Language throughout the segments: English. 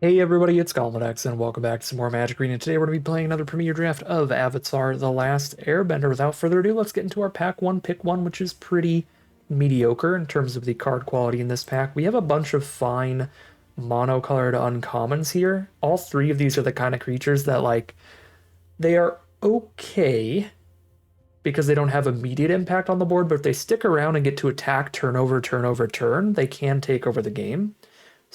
Hey everybody, it's Golmadex, and welcome back to some more Magic Arena. Today we're going to be playing another premiere draft of Avatar: The Last Airbender. Without further ado, let's get into our pack one, pick one, which is pretty mediocre in terms of the card quality in this pack. We have a bunch of fine monocolored uncommons here. All three of these are the kind of creatures that, like, they are okay because they don't have immediate impact on the board, but if they stick around and get to attack turn over, turn over, turn, they can take over the game.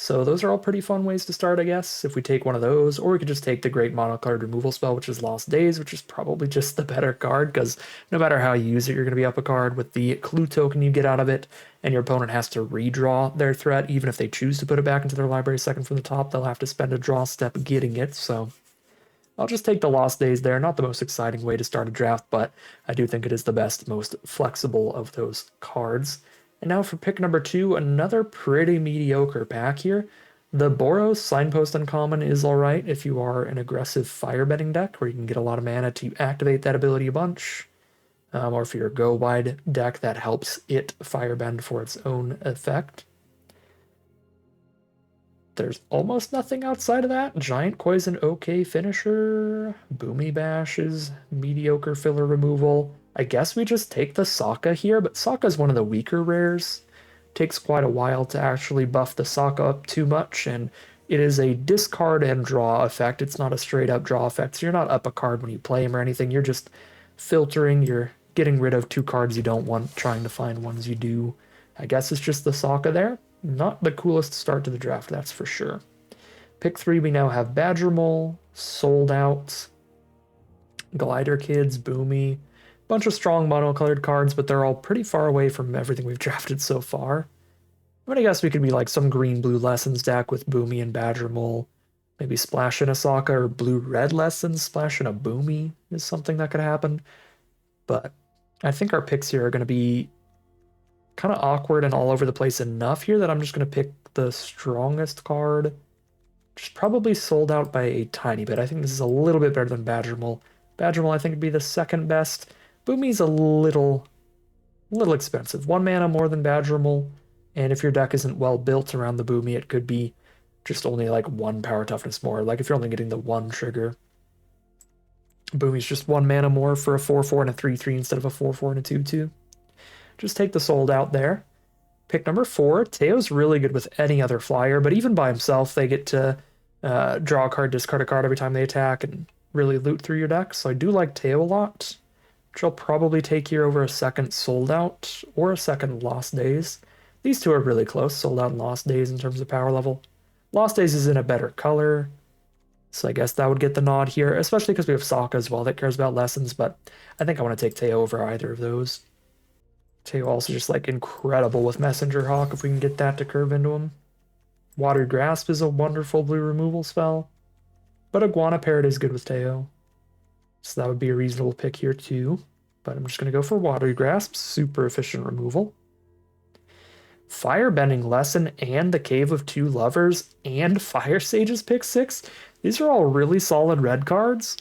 So those are all pretty fun ways to start, I guess, if we take one of those. Or we could just take the great mono card removal spell, which is Lost Days, which is probably just the better card, because no matter how you use it, you're going to be up a card with the clue token you get out of it, and your opponent has to redraw their threat. Even if they choose to put it back into their library second from the top, they'll have to spend a draw step getting it. So I'll just take the Lost Days there. Not the most exciting way to start a draft, but I do think it is the best, most flexible of those cards. And now for pick number two, another pretty mediocre pack here. The Boros Signpost Uncommon is alright if you are an aggressive Firebending deck, where you can get a lot of mana to activate that ability a bunch. Or if you're a go-wide deck that helps it Firebend for its own effect. There's almost nothing outside of that. Giant Koi's an okay finisher. Boomy Bash is mediocre filler removal. I guess we just take the Sokka here, but Sokka is one of the weaker rares. Takes quite a while to actually buff the Sokka up too much, and it is a discard and draw effect. It's not a straight up draw effect, so you're not up a card when you play him or anything. You're just filtering, you're getting rid of two cards you don't want, trying to find ones you do. I guess it's just the Sokka there. Not the coolest start to the draft, that's for sure. Pick three, we now have Badger Mole, Sold Out, Glider Kids, Boomy. Bunch of strong monocolored cards, but they're all pretty far away from everything we've drafted so far. I mean, I guess we could be like some green-blue Lessons deck with Boomy and Badger Mole. Maybe splash in a Sokka, or blue-red Lessons, splash in a Boomy is something that could happen. But I think our picks here are going to be kind of awkward and all over the place enough here that I'm just going to pick the strongest card, which is probably Sold Out by a tiny bit. I think this is a little bit better than Badger Mole. Badger Mole, I think, would be the second best. Boomy's a little expensive. One mana more than Badger Mole, and if your deck isn't well built around the Boomy, it could be just only like one power toughness more. Like if you're only getting the one trigger, Boomy's just one mana more for a 4/4 and a 3/3 instead of a 4/4 and a 2/2. Just take the Sold Out there. Pick number four. Teo's really good with any other flyer, but even by himself, they get to draw a card, discard a card every time they attack, and really loot through your deck. So I do like Teo a lot, which I'll probably take here over a second Sold Out or a second Lost Days. These two are really close, Sold Out and Lost Days in terms of power level. Lost Days is in a better color, so I guess that would get the nod here, especially because we have Sokka as well that cares about Lessons, but I think I want to take Teo over either of those. Teo also just like incredible with Messenger Hawk if we can get that to curve into him. Water Grasp is a wonderful blue removal spell, but Iguana Parrot is good with Teo. So that would be a reasonable pick here too. But I'm just going to go for Water Grasp, super efficient removal. Firebending Lesson and the Cave of Two Lovers and Fire Sage's pick six. These are all really solid red cards.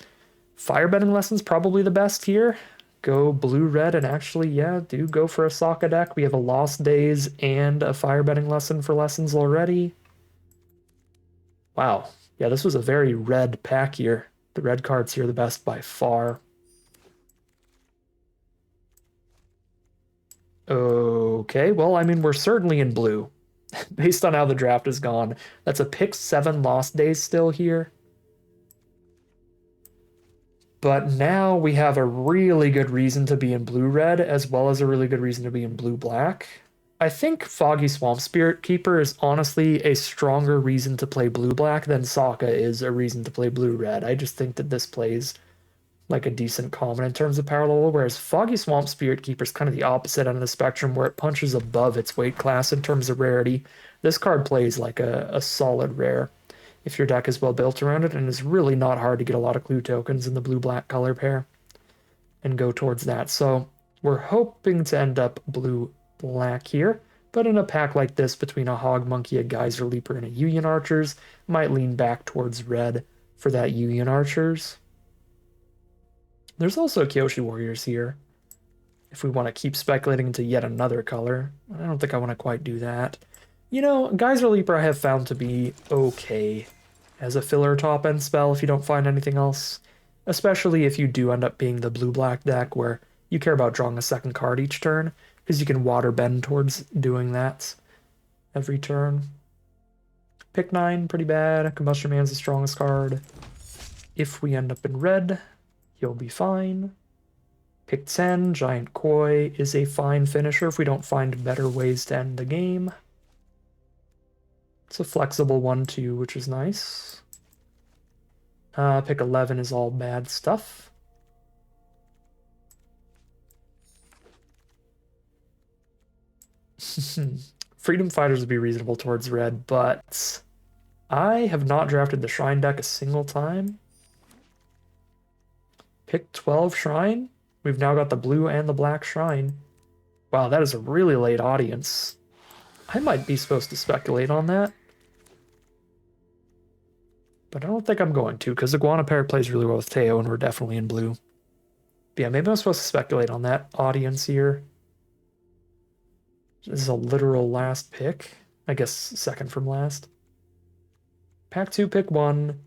Firebending Lesson's probably the best here. Go blue-red and actually, yeah, do go for a Sokka deck. We have a Lost Days and a Firebending Lesson for Lessons already. Wow. Yeah, this was a very red pack here. The red cards here are the best by far. Okay, well, I mean, we're certainly in blue. Based on how the draft has gone. That's a pick 7 Lost Days still here. But now we have a really good reason to be in blue-red, as well as a really good reason to be in blue-black. I think Foggy Swamp Spirit Keeper is honestly a stronger reason to play blue-black than Sokka is a reason to play blue-red. I just think that this plays like a decent common in terms of power level, whereas Foggy Swamp Spirit Keeper is kind of the opposite end of the spectrum, where it punches above its weight class in terms of rarity. This card plays like a solid rare if your deck is well built around it, and it's really not hard to get a lot of clue tokens in the blue-black color pair and go towards that. So we're hoping to end up blue-black here, but in a pack like this between a Hog Monkey, a Geyser Leaper, and a Union Archers, might lean back towards red for that Union Archers. There's also Kyoshi Warriors here, if we want to keep speculating into yet another color. I don't think I want to quite do that. You know, Geyser Leaper I have found to be okay as a filler top end spell if you don't find anything else. Especially if you do end up being the blue-black deck where you care about drawing a second card each turn, because you can Waterbend towards doing that every turn. Pick 9, pretty bad. Combustion Man's the strongest card. If we end up in red, he'll be fine. Pick 10, Giant Koi is a fine finisher if we don't find better ways to end the game. It's a flexible one too, which is nice. Pick 11 is all bad stuff. Freedom Fighters would be reasonable towards red, but I have not drafted the Shrine deck a single time. Pick 12 Shrine. We've now got the blue and the black Shrine. Wow, that is a really late audience. I might be supposed to speculate on that. But I don't think I'm going to, because Iguana Pair plays really well with Teo, and we're definitely in blue. But yeah, maybe I'm supposed to speculate on that audience here. This is a literal last pick. I guess second from last. Pack 2, pick 1.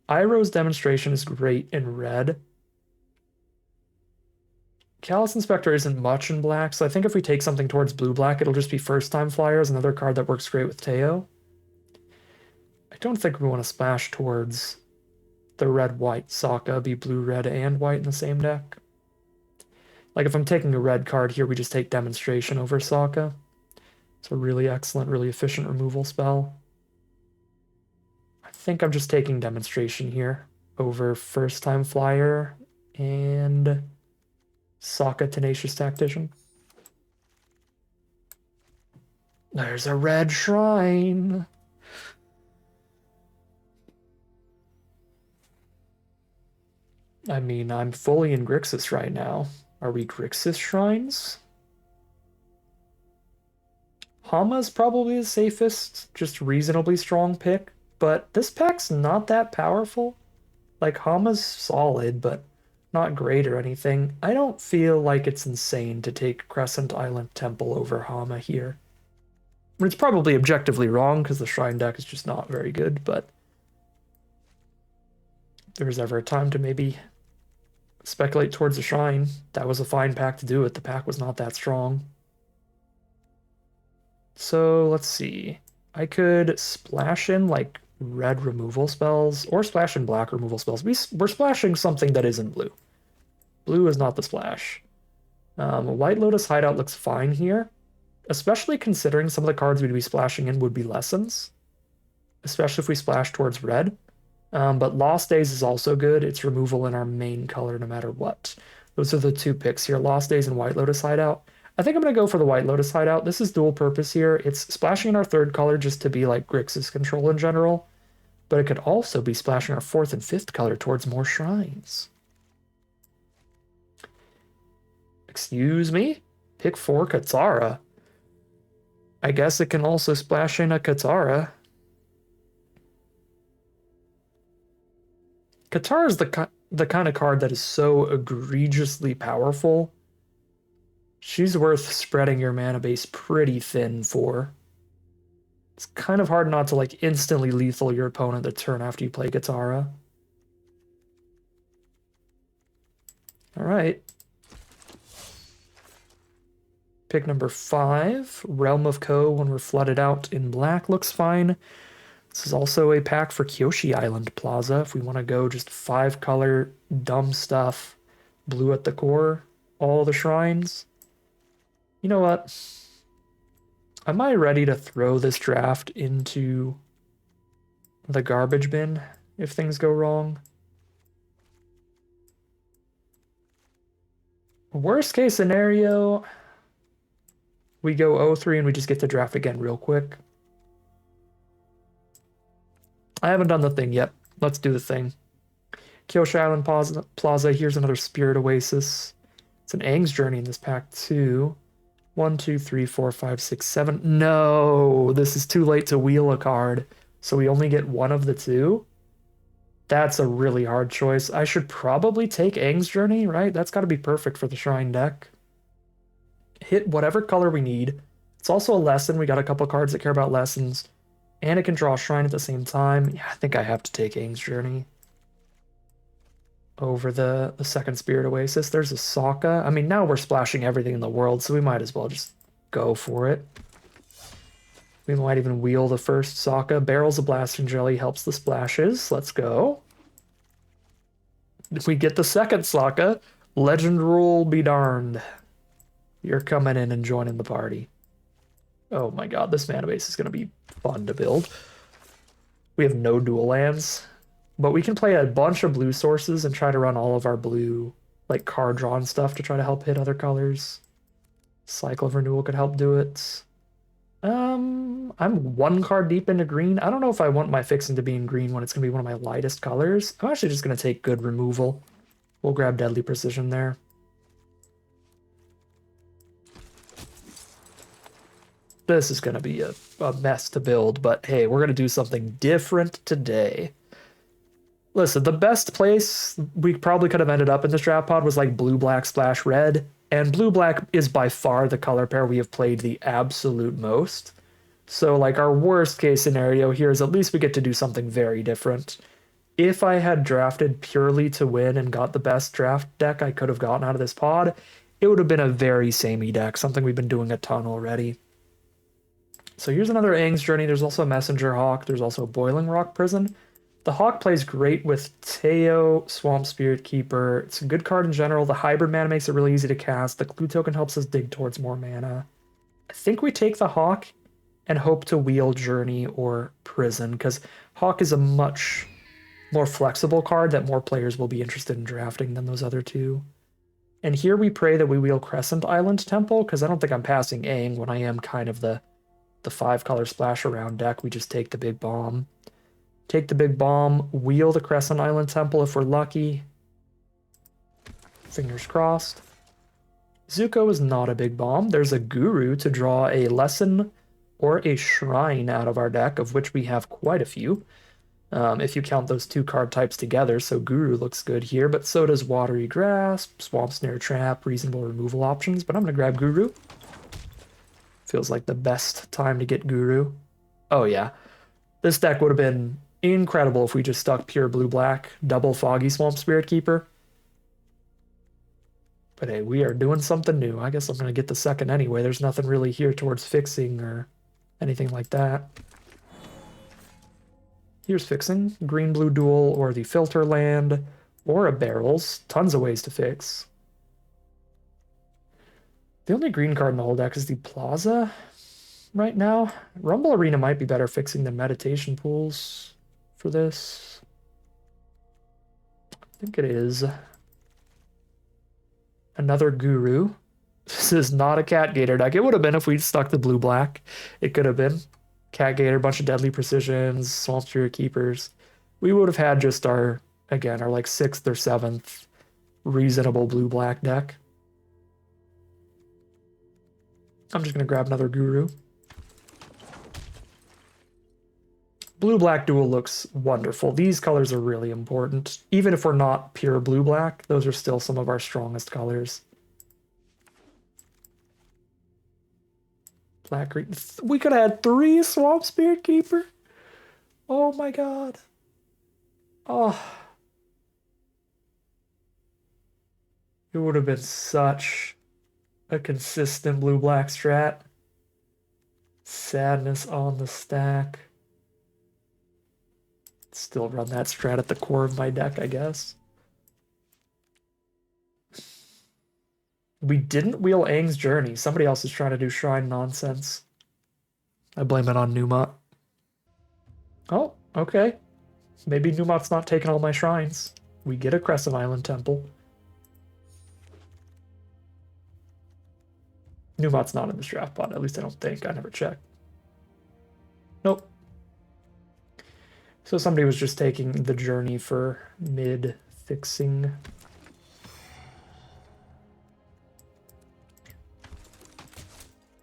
Iroh's Demonstration is great in red. Callous Inspector isn't much in black, so I think if we take something towards blue-black, it'll just be First Time Flyers, another card that works great with Teo. I don't think we want to splash towards the red-white Sokka, be blue, red, and white in the same deck. Like if I'm taking a red card here, we just take Demonstration over Sokka. It's a really excellent, really efficient removal spell. I think I'm just taking Demonstration here over First Time Flyer and Sokka Tenacious Tactician. There's a red shrine. I mean, I'm fully in Grixis right now. Are we Grixis shrines? Hama's probably the safest, just reasonably strong pick, but this pack's not that powerful. Like, Hama's solid, but not great or anything. I don't feel like it's insane to take Crescent Island Temple over Hama here. It's probably objectively wrong because the Shrine deck is just not very good, but if there was ever a time to maybe speculate towards the Shrine, that was a fine pack to do it. The pack was not that strong. So let's see. I could splash in like red removal spells or splash in black removal spells. We're splashing something that isn't blue. Blue is not the splash. White Lotus Hideout looks fine here, especially considering some of the cards we'd be splashing in would be lessons, especially if we splash towards red. But Lost Days is also good. It's removal in our main color no matter what. Those are the two picks here, Lost Days and White Lotus Hideout. I think I'm going to go for the White Lotus Hideout. This is dual purpose here. It's splashing in our third color just to be like Grixis control in general, but it could also be splashing our fourth and fifth color towards more shrines. Excuse me? Pick 4 Katara. I guess it can also splash in a Katara. Katara is the kind of card that is so egregiously powerful. She's worth spreading your mana base pretty thin for. It's kind of hard not to like instantly lethal your opponent the turn after you play Katara. Alright. Pick number 5, Realm of Ko when we're flooded out in black looks fine. This is also a pack for Kyoshi Island Plaza if we want to go just 5 color dumb stuff, blue at the core, all the shrines. You know what? Am I ready to throw this draft into the garbage bin if things go wrong? Worst case scenario, we go 0-3 and we just get to draft again real quick. I haven't done the thing yet. Let's do the thing. Kyoshi Island Plaza. Here's another Spirit Oasis. It's an Aang's Journey in this pack too. 1, 2, 3, 4, 5, 6, 7. No, this is too late to wheel a card. So we only get one of the two. That's a really hard choice. I should probably take Aang's Journey, right? That's got to be perfect for the Shrine deck. Hit whatever color we need. It's also a lesson. We got a couple cards that care about lessons. And it can draw a shrine at the same time. Yeah, I think I have to take Aang's Journey over the second Spirit Oasis. There's a Sokka. I mean, now we're splashing everything in the world, so we might as well just go for it. We might even wheel the first Sokka. Barrels of Blasting Jelly helps the splashes. Let's go. If we get the second Sokka, Legend Rule be darned. You're coming in and joining the party. Oh my god, this mana base is going to be fun to build. We have no dual lands, but we can play a bunch of blue sources and try to run all of our blue, like, card drawn stuff to try to help hit other colors. Cycle of Renewal could help do it. I'm one card deep into green. I don't know if I want my fixing to be in green when it's going to be one of my lightest colors. I'm actually just going to take good removal. We'll grab Deadly Precision there. This is going to be a mess to build, but hey, we're going to do something different today. Listen, the best place we probably could have ended up in this draft pod was like blue-black splash red, and blue-black is by far the color pair we have played the absolute most. So like our worst case scenario here is at least we get to do something very different. If I had drafted purely to win and got the best draft deck I could have gotten out of this pod, it would have been a very samey deck, something we've been doing a ton already. So here's another Aang's Journey. There's also a Messenger Hawk. There's also a Boiling Rock Prison. The Hawk plays great with Teo, Swamp Spirit Keeper. It's a good card in general. The Hybrid mana makes it really easy to cast. The Clue Token helps us dig towards more mana. I think we take the Hawk and hope to wheel Journey or Prison, because Hawk is a much more flexible card that more players will be interested in drafting than those other two. And here we pray that we wheel Crescent Island Temple, because I don't think I'm passing Aang when I am kind of the 5-color splash around deck. We just take the big bomb. Take the big bomb, wheel the Crescent Island Temple if we're lucky. Fingers crossed. Zuko is not a big bomb. There's a Guru to draw a lesson or a shrine out of our deck, of which we have quite a few. If you count those two card types together, so Guru looks good here, but so does Watery Grasp, Swamp Snare Trap, reasonable removal options, but I'm going to grab Guru. Feels like the best time to get Guru. Oh yeah, this deck would have been incredible if we just stuck pure blue-black, double Foggy Swamp Spirit Keeper. But hey, we are doing something new. I guess I'm going to get the second anyway. There's nothing really here towards fixing or anything like that. Here's fixing. Green-blue dual or the filter land or a barrels. Tons of ways to fix. The only green card in the whole deck is the Plaza right now. Rumble Arena might be better fixing than Meditation Pools for this. I think it is. Another Guru. This is not a Cat Gator deck. It would have been if we stuck the blue-black. It could have been. Cat Gator, bunch of Deadly Precisions, Swamp Spirit Keepers. We would have had just our, again, our like 6th or 7th reasonable blue-black deck. I'm just going to grab another Guru. Blue-black dual looks wonderful. These colors are really important. Even if we're not pure blue-black, those are still some of our strongest colors. Black, green. We could have had 3 Swamp Spirit Keeper. Oh my god. Oh. It would have been such a consistent blue-black strat. Sadness on the stack. Still run that strat at the core of my deck, I guess. We didn't wheel Aang's Journey. Somebody else is trying to do shrine nonsense. I blame it on Numot. Oh, okay. Maybe Numot's not taking all my shrines. We get a Crescent Island Temple. Numot's not in this draft pod, at least I don't think. I never checked. Nope. So somebody was just taking the Journey for mid-fixing.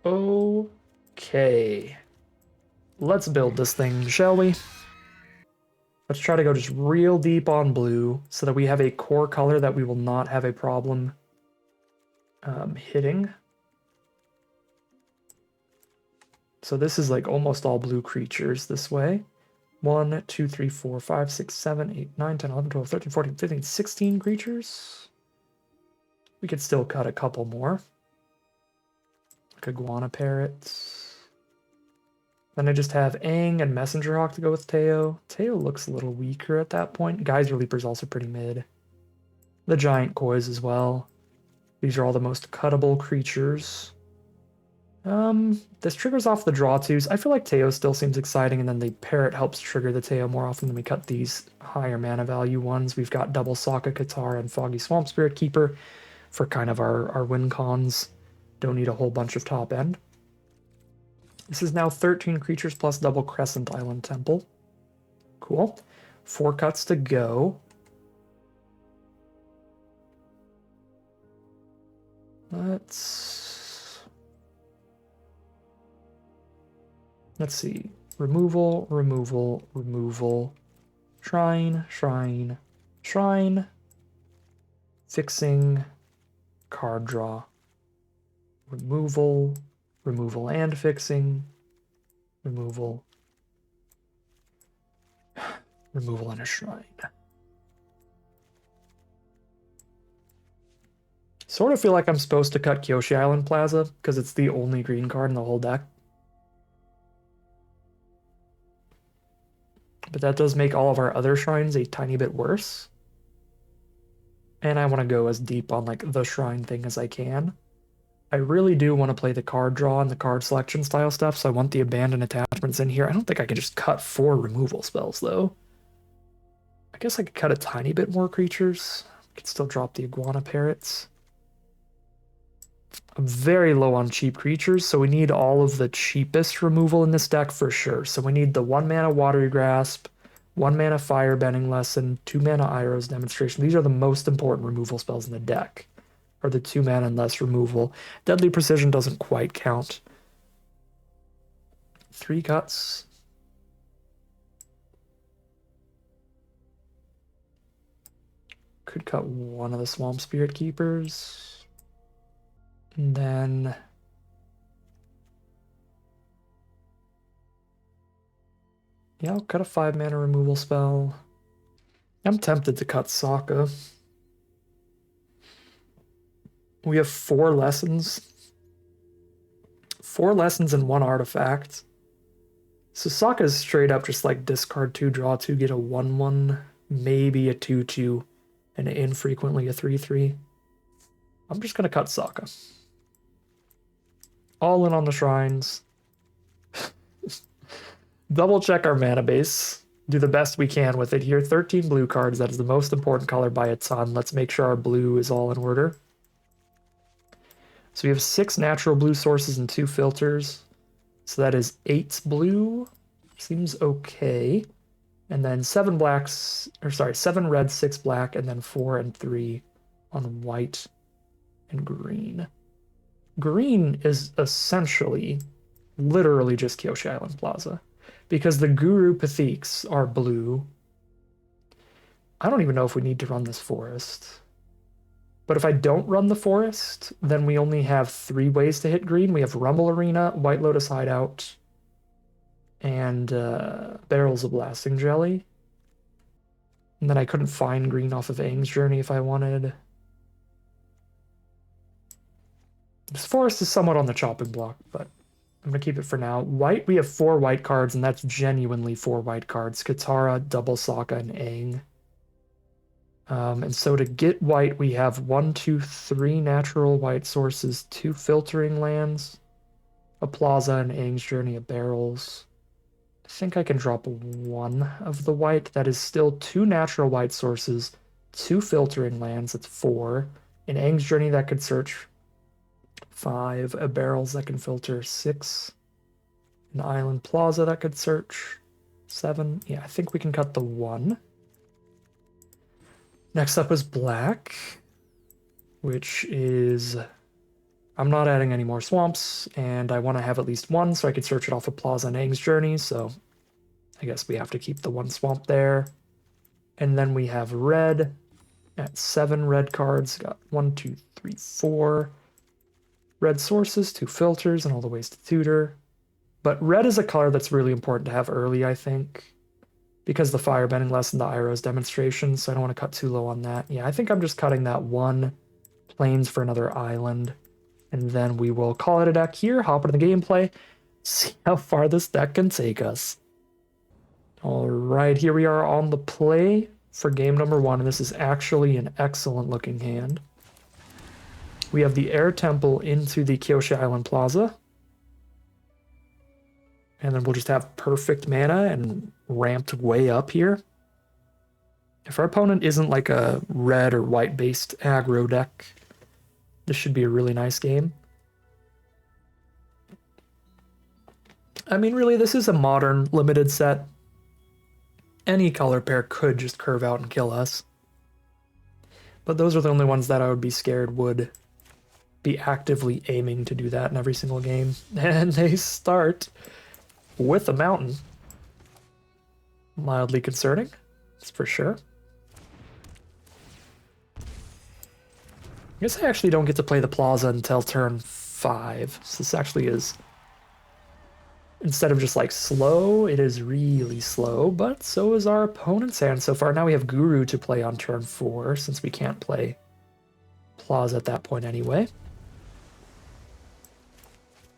Okay. Let's build this thing, shall we? Let's try to go just real deep on blue so that we have a core color that we will not have a problem hitting. So this is like almost all blue creatures this way. 1, 2, 3, 4, 5, 6, 7, 8, 9, 10, 11, 12, 13, 14, 15, 16 creatures. We could still cut a couple more. Like iguana parrots. Then I just have Aang and Messenger Hawk to go with Teo. Teo looks a little weaker at that point. Geyser Leaper's also pretty mid. The giant kois as well. These are all the most cuttable creatures. This triggers off the draw twos. I feel like Teo still seems exciting, and then the parrot helps trigger the Teo more often than we cut these higher mana value ones. We've got double Sokka, Katara, and Foggy Swamp Spirit Keeper for kind of our win cons. Don't need a whole bunch of top end. This is now 13 creatures plus double Crescent Island Temple. Cool. 4 cuts to go. Let's see. Removal, removal, removal. Shrine, shrine, shrine. Fixing. Card draw. Removal, removal and fixing. Removal. Removal and a shrine. Sort of feel like I'm supposed to cut Kyoshi Island Plaza because it's the only green card in the whole deck. But that does make all of our other shrines a tiny bit worse. And I want to go as deep on like the shrine thing as I can. I really do want to play the card draw and the card selection style stuff, so I want the abandoned attachments in here. I don't think I can just cut 4 removal spells though. I guess I could cut a tiny bit more creatures. I could still drop the iguana parrots. I'm very low on cheap creatures, so we need all of the cheapest removal in this deck for sure. So we need the 1 mana Watery Grasp, 1 mana Firebending Lesson, 2 mana Iroh's Demonstration. These are the most important removal spells in the deck, or the 2 mana and less removal. Deadly Precision doesn't quite count. 3 cuts. Could cut 1 of the Swamp Spirit Keepers. And then yeah, I'll cut a 5 mana removal spell. I'm tempted to cut Sokka. We have 4 lessons. 4 lessons and 1 artifact. So Sokka is straight up just like discard 2, draw 2, get a 1/1, maybe a 2/2, and infrequently a 3/3. I'm just gonna cut Sokka. All in on the shrines. Double check our mana base. Do the best we can with it here. 13 blue cards. That is the most important color by a ton. Let's make sure our blue is all in order. So we have 6 natural blue sources and 2 filters. So that is 8 blue. Seems okay. And then 7 blacks, or sorry, 7 red, 6 black, and then 4 and 3 on white and green. Green is essentially, literally just Kyoshi Island Plaza, because the Guru Pathiques are blue. I don't even know if we need to run this forest. But if I don't run the forest, then we only have 3 ways to hit green. We have Rumble Arena, White Lotus Hideout, and Barrels of Blasting Jelly. And then I couldn't find green off of Aang's Journey if I wanted. This forest is somewhat on the chopping block, but I'm going to keep it for now. White, we have 4 white cards, and that's genuinely 4 white cards. Katara, Double Sokka, and Aang. And so to get white, we have 1, 2, 3 natural white sources, 2 filtering lands, a Plaza, and Aang's Journey of Barrels. I think I can drop 1 of the white. That is still 2 natural white sources, 2 filtering lands, that's 4. In Aang's Journey, that could search 5, a Barrels that can filter 6, an Island Plaza that could search 7. Yeah, I think we can cut the 1. Next up is black, which is, I'm not adding any more swamps, and I want to have at least 1 so I could search it off of Plaza and Aang's Journey, so I guess we have to keep the 1 swamp there. And then we have red at 7 red cards, got 1, 2, 3, 4. Red sources, 2 filters, and all the ways to tutor. But red is a color that's really important to have early, I think, because the Firebending lessened the Iroh's demonstration, so I don't want to cut too low on that. Yeah, I think I'm just cutting that one plains for another island, and then we will call it a deck here, hop into the gameplay, see how far this deck can take us. All right, here we are on the play for game number 1, and this is actually an excellent looking hand. We have the Air Temple into the Kyoshi Island Plaza. And then we'll just have perfect mana and ramped way up here. If our opponent isn't like a red or white based aggro deck, this should be a really nice game. I mean, really, this is a modern limited set. Any color pair could just curve out and kill us. But those are the only ones that I would be scared would be actively aiming to do that in every single game. And they start with a mountain. Mildly concerning, that's for sure. I guess I actually don't get to play the plaza until turn 5. So this actually is, instead of just like slow, it is really slow, but so is our opponent's hand so far. Now we have Guru to play on turn 4, since we can't play plaza at that point anyway.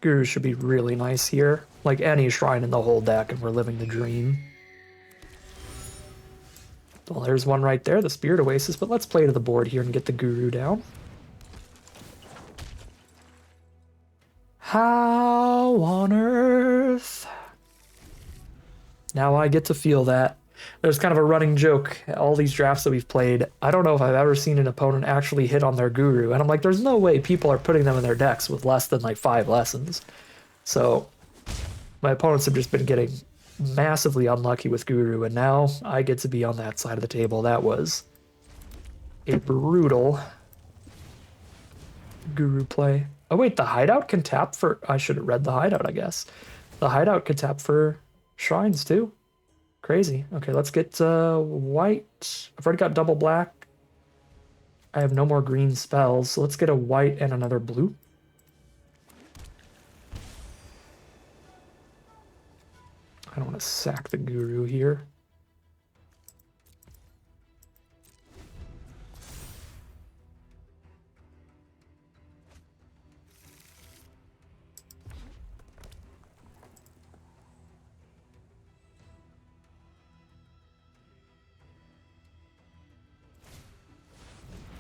Guru should be really nice here. Like any shrine in the whole deck, and we're living the dream. Well, there's one right there, the Spirit Oasis, but let's play to the board here and get the Guru down. How on earth? Now I get to feel that. There's kind of a running joke, all these drafts that we've played, I don't know if I've ever seen an opponent actually hit on their Guru, and I'm like, there's no way people are putting them in their decks with less than like 5 lessons. So my opponents have just been getting massively unlucky with Guru, and now I get to be on that side of the table. That was a brutal Guru play. Oh wait, the Hideout can tap for... I should have read the Hideout, I guess. The Hideout can tap for shrines too. Crazy. Okay, let's get white. I've already got double black. I have no more green spells, so let's get a white and another blue. I don't want to sack the Guru here.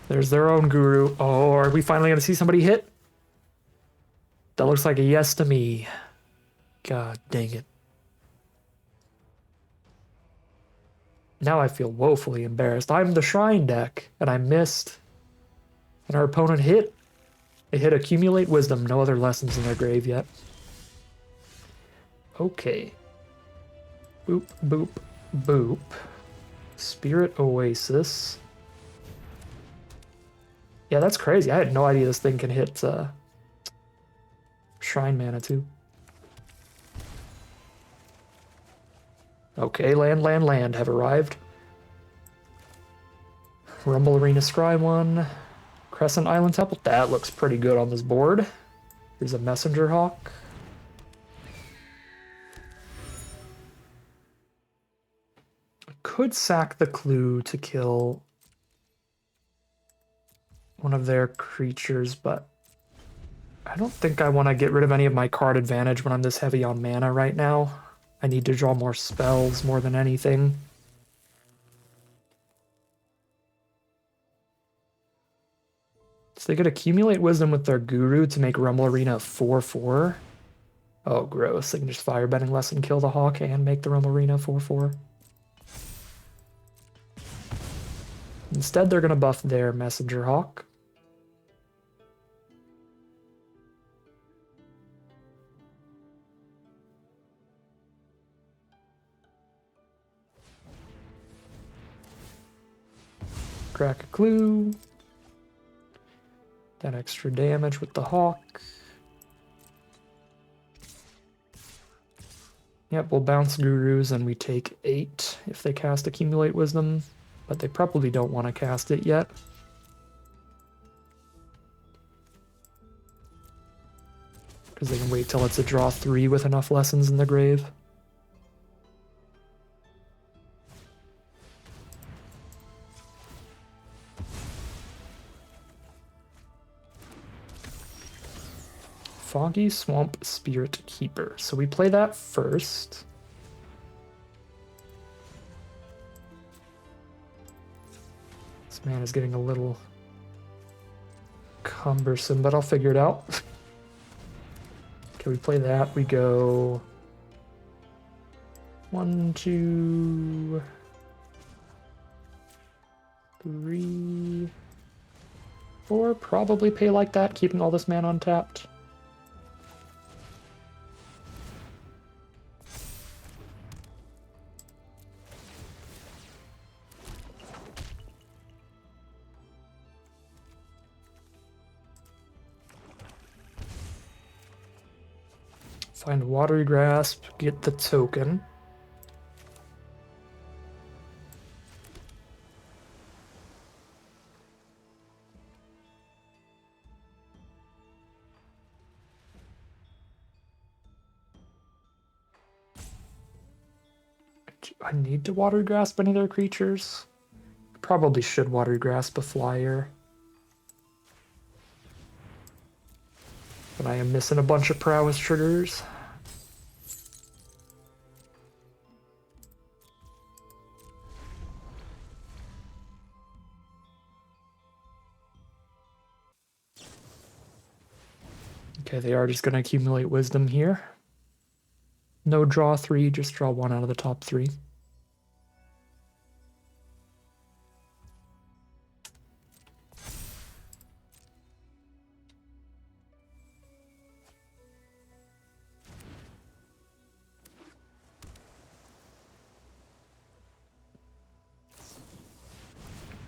There's their own Guru. Oh, are we finally going to see somebody hit? That looks like a yes to me. God dang it. Now I feel woefully embarrassed. I'm the Shrine deck, and I missed. And our opponent hit. They hit Accumulate Wisdom. No other lessons in their grave yet. Okay. Boop, boop, boop. Spirit Oasis. Yeah, that's crazy. I had no idea this thing can hit Shrine mana too. Okay, land have arrived. Rumble Arena Scry 1. Crescent Island Temple. That looks pretty good on this board. Here's a Messenger Hawk. I could sack the Clue to kill one of their creatures, but I don't think I want to get rid of any of my card advantage when I'm this heavy on mana right now. I need to draw more spells more than anything. So they could accumulate wisdom with their Guru to make Rumble Arena 4/4. Oh, gross. They can just Firebending Lesson, kill the Hawk, and make the Rumble Arena 4/4. Instead, they're going to buff their Messenger Hawk. Crack a Clue. That extra damage with the Hawk. Yep, we'll bounce Gurus and we take 8 if they cast Accumulate Wisdom, but they probably don't want to cast it yet. Because they can wait till it's a draw 3 with enough lessons in the grave. Foggy Swamp Spirit Keeper. So we play that first. This man is getting a little cumbersome, but I'll figure it out. Okay, we play that. We go 1, 2, 3, 4. Probably pay like that, keeping all this mana untapped. Find Watery Grasp, get the token. Do I need to Watery Grasp any of their creatures? Probably should Watery Grasp a flyer. But I am missing a bunch of prowess triggers. Okay, they are just going to accumulate wisdom here. No draw 3, just draw 1 out of the top 3.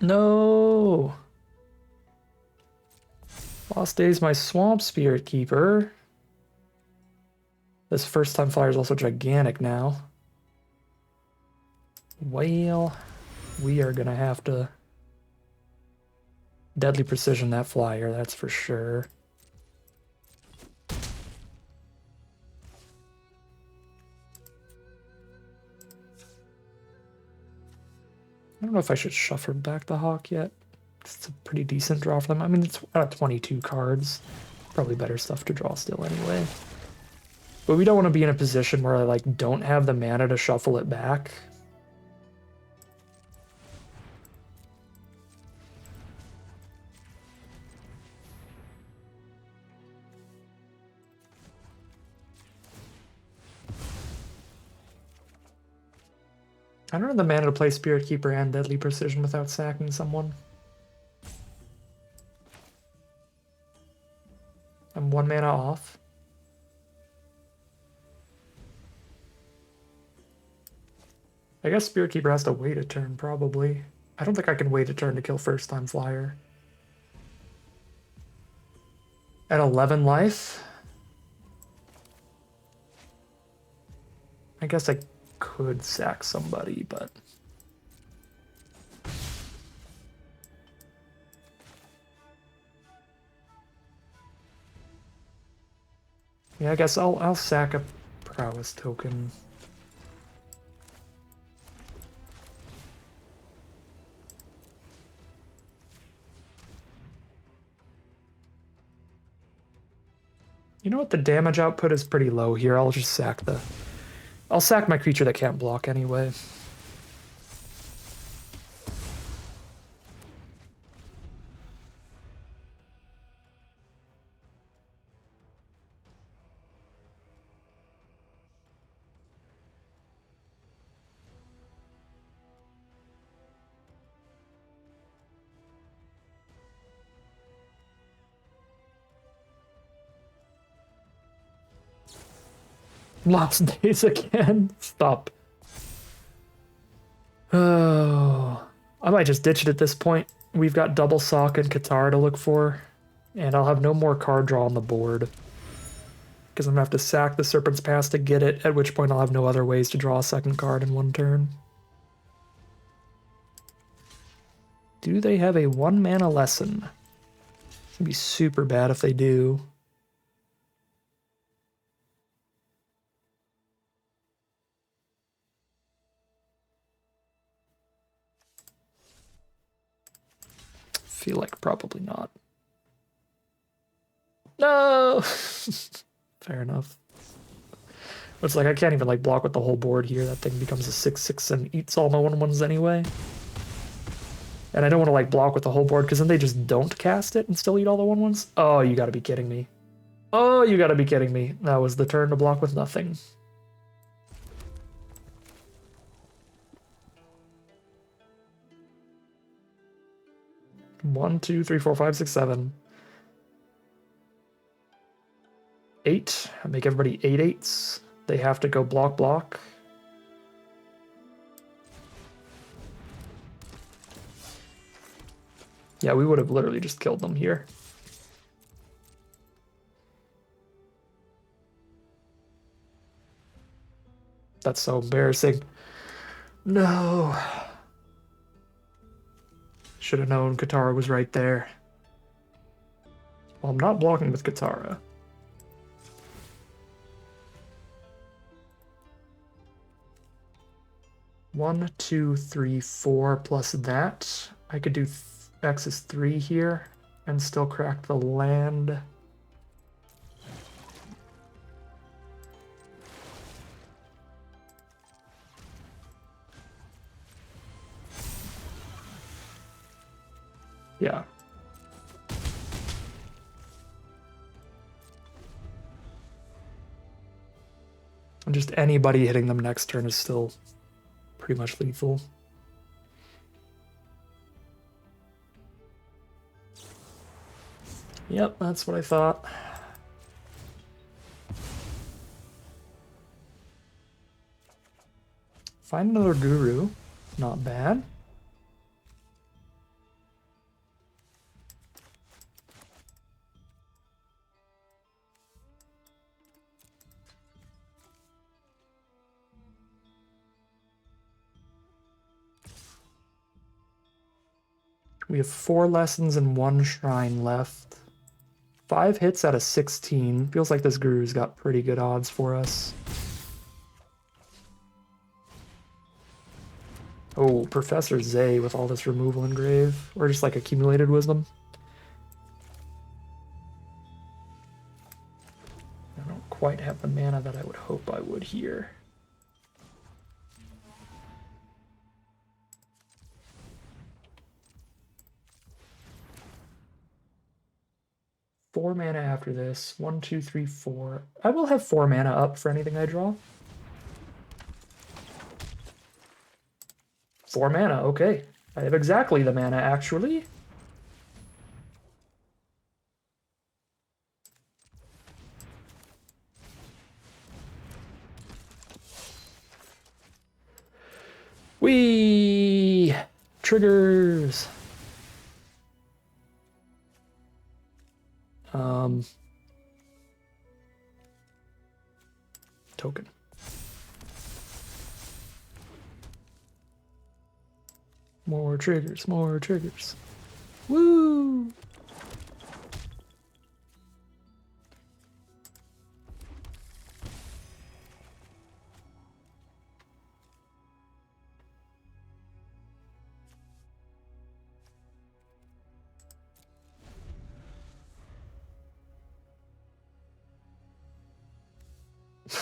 No! Lost Days, my Swamp Spirit Keeper. This first time flyer is also gigantic now. Well, we are gonna have to deadly precision that flyer, that's for sure. I don't know if I should shuffle back the Hawk yet. It's a pretty decent draw for them. I mean, it's out of 22 cards. Probably better stuff to draw still anyway. But we don't want to be in a position where I like don't have the mana to shuffle it back. I don't have the mana to play Spirit Keeper and Deadly Precision without sacking someone. I'm 1 mana off. I guess Spirit Keeper has to wait a turn, probably. I don't think I can wait a turn to kill first time flyer. At 11 life? I guess I could sack somebody, but... yeah, I guess I'll sack a prowess token. You know what? The damage output is pretty low here. I'll just sack the... I'll sack my creature that can't block anyway. Lost Days again. Stop. Oh, I might just ditch it at this point. We've got double Sock and Qatar to look for, and I'll have no more card draw on the board. Because I'm going to have to sack the Serpent's Pass to get it, at which point I'll have no other ways to draw a second card in one turn. Do they have a 1 mana lesson? It's going to be super bad if they do. feel like probably not. No! Fair enough. It's like I can't even like block with the whole board here. That thing becomes a 6/6 and eats all my 1/1s anyway. And I don't want to like block with the whole board because then they just don't cast it and still eat all the 1/1s. Oh, you gotta be kidding me. Oh, you gotta be kidding me. That was the turn to block with nothing. One, two, three, four, five, six, 7. 8. I make everybody 8/8s. They have to go block, block. Yeah, we would have literally just killed them here. That's so embarrassing. No. Should have known Katara was right there. Well, I'm not blocking with Katara. One, two, three, 4 plus that. I could do X is 3 here and still crack the land. Yeah. And just anybody hitting them next turn is still pretty much lethal. Yep, that's what I thought. Find another guru. Not bad. We have 4 lessons and 1 shrine left. 5 hits out of 16. Feels like this guru's got pretty good odds for us. Oh, Professor Zay with all this removal engrave. Or just like accumulated wisdom. I don't quite have the mana that I would hope I would here. Four mana after this. 1, 2, 3, 4. I will have 4 mana up for anything I draw. 4 mana, okay. I have exactly the mana, actually. Whee! Triggers! Token. More triggers, more triggers. Woo!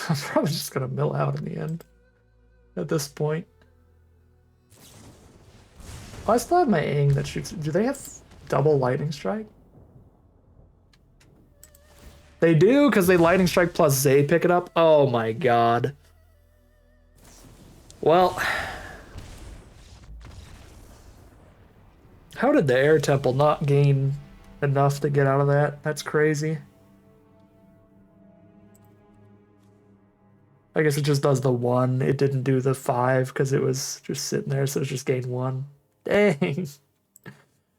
I'm probably just gonna mill out in the end at this point. Oh, I still have my Aang that shoots. Do they have double lightning strike? They do, because they lightning strike plus Zay pick it up. Oh my god. Well, how did the air temple not gain enough to get out of that? That's crazy. I guess it just does the 1. It didn't do the 5 because it was just sitting there, so it's just gained 1. Dang.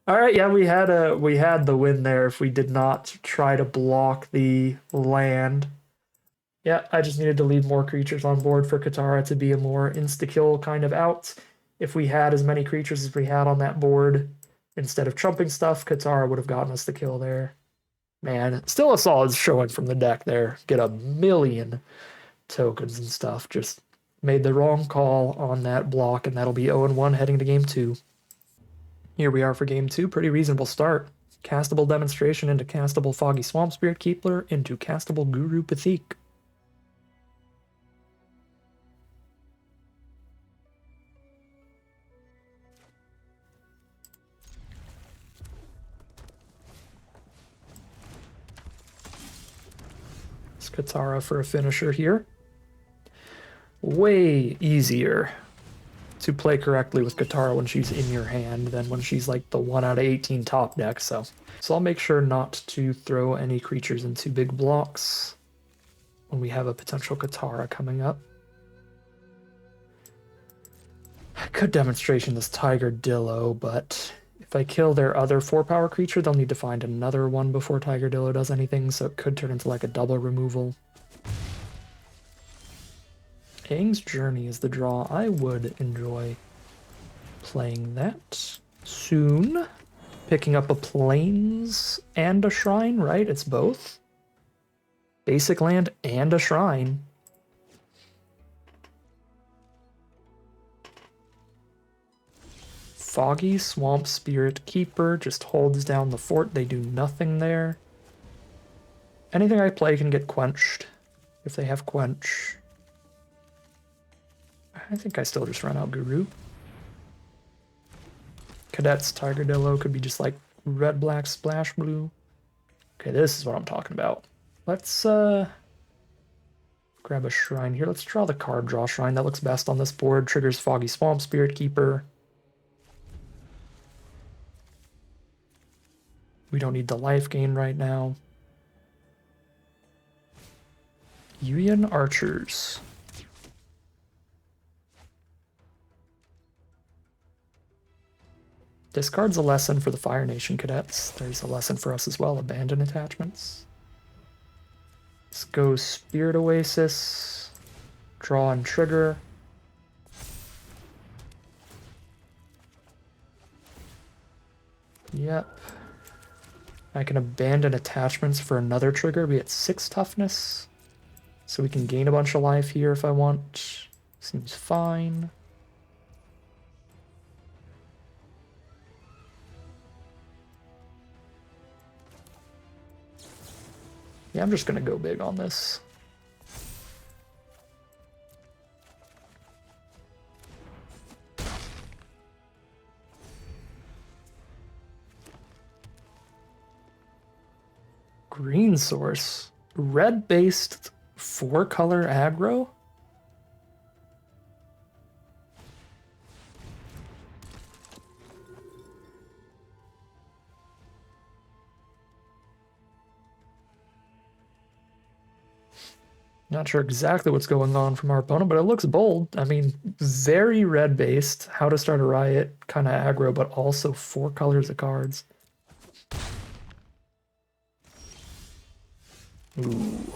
All right, yeah, we had the win there if we did not try to block the land. Yeah, I just needed to leave more creatures on board for Katara to be a more insta-kill kind of out. If we had as many creatures as we had on that board, instead of trumping stuff, Katara would have gotten us the kill there. Man, still a solid showing from the deck there. Get a million tokens and stuff. Just made the wrong call on that block, and that'll be 0-1 heading to game 2. Here we are for game 2. Pretty reasonable start. Castable Demonstration into castable Foggy Swamp Spirit Keeper into castable Guru Pathique. Katara for a finisher here. Way easier to play correctly with Katara when she's in your hand than when she's like the 1 out of 18 top deck, so I'll make sure not to throw any creatures into big blocks when we have a potential Katara coming up. I could demonstration this Tiger Dillo, but if I kill their other 4-power creature, they'll need to find another one before Tiger Dillo does anything, so it could turn into like a double removal. Aang's Journey is the draw. I would enjoy playing that soon. Picking up a Plains and a Shrine, right? It's both. Basic land and a Shrine. Foggy Swamp Spirit Keeper just holds down the fort. They do nothing there. Anything I play can get quenched if they have Quench. I think I still just run out Guru. Cadets, Tiger Dillo could be just like red, black, splash blue. Okay, this is what I'm talking about. Let's grab a Shrine here. Let's draw the card draw Shrine. That looks best on this board. Triggers Foggy Swamp Spirit Keeper. We don't need the life gain right now. Yuyan Archers. Discard's a lesson for the Fire Nation cadets. There's a lesson for us as well. Abandon attachments. Let's go Spirit Oasis. Draw and trigger. Yep. I can abandon attachments for another trigger, be at 6 toughness. So we can gain a bunch of life here if I want. Seems fine. Yeah, I'm just gonna go big on this. Green source. Red-based 4-color aggro? Not sure exactly what's going on from our opponent, but it looks bold. I mean, very red-based. How to Start a Riot, kind of aggro, but also 4 colors of cards. Ooh.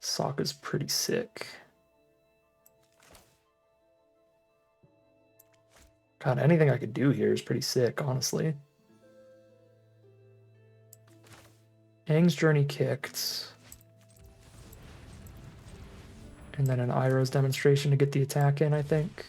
Sokka's pretty sick. God, anything I could do here is pretty sick, honestly. Aang's Journey kicked. And then an Iroh's Demonstration to get the attack in, I think.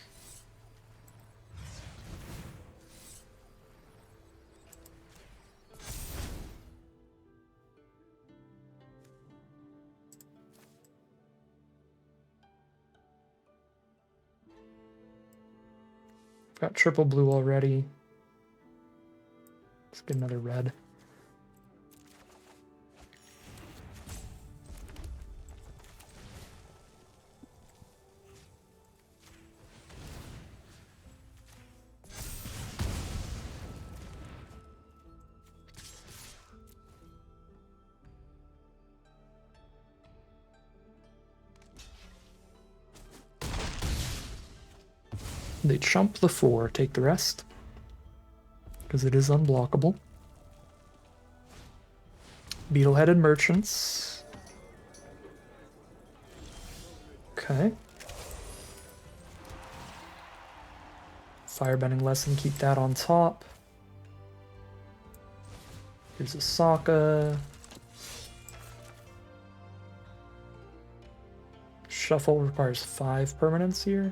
Got triple blue already. Let's get another red. They chump the 4, take the rest. Because it is unblockable. Beetle-headed merchants. Okay. Firebending lesson, keep that on top. Here's a Sokka. Shuffle requires 5 permanents here.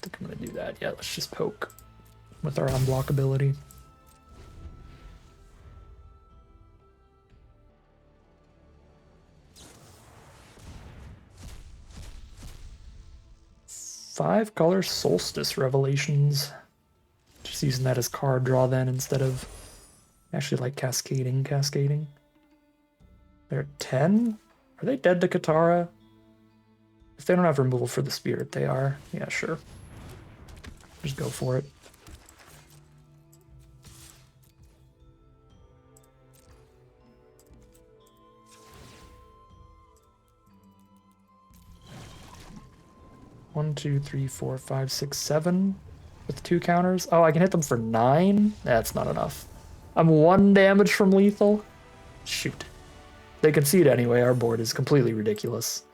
think I'm gonna do that. Yeah, let's just poke with our unblock ability. Five color solstice revelations. Just using that as card draw then instead of actually like cascading. They're 10? Are they dead to Katara? If they don't have removal for the spirit, they are. Yeah, sure. Just go for it. One, two, three, four, five, six, seven. With 2 counters. Oh, I can hit them for 9? That's not enough. I'm 1 damage from lethal? Shoot. They concede anyway. Our board is completely ridiculous.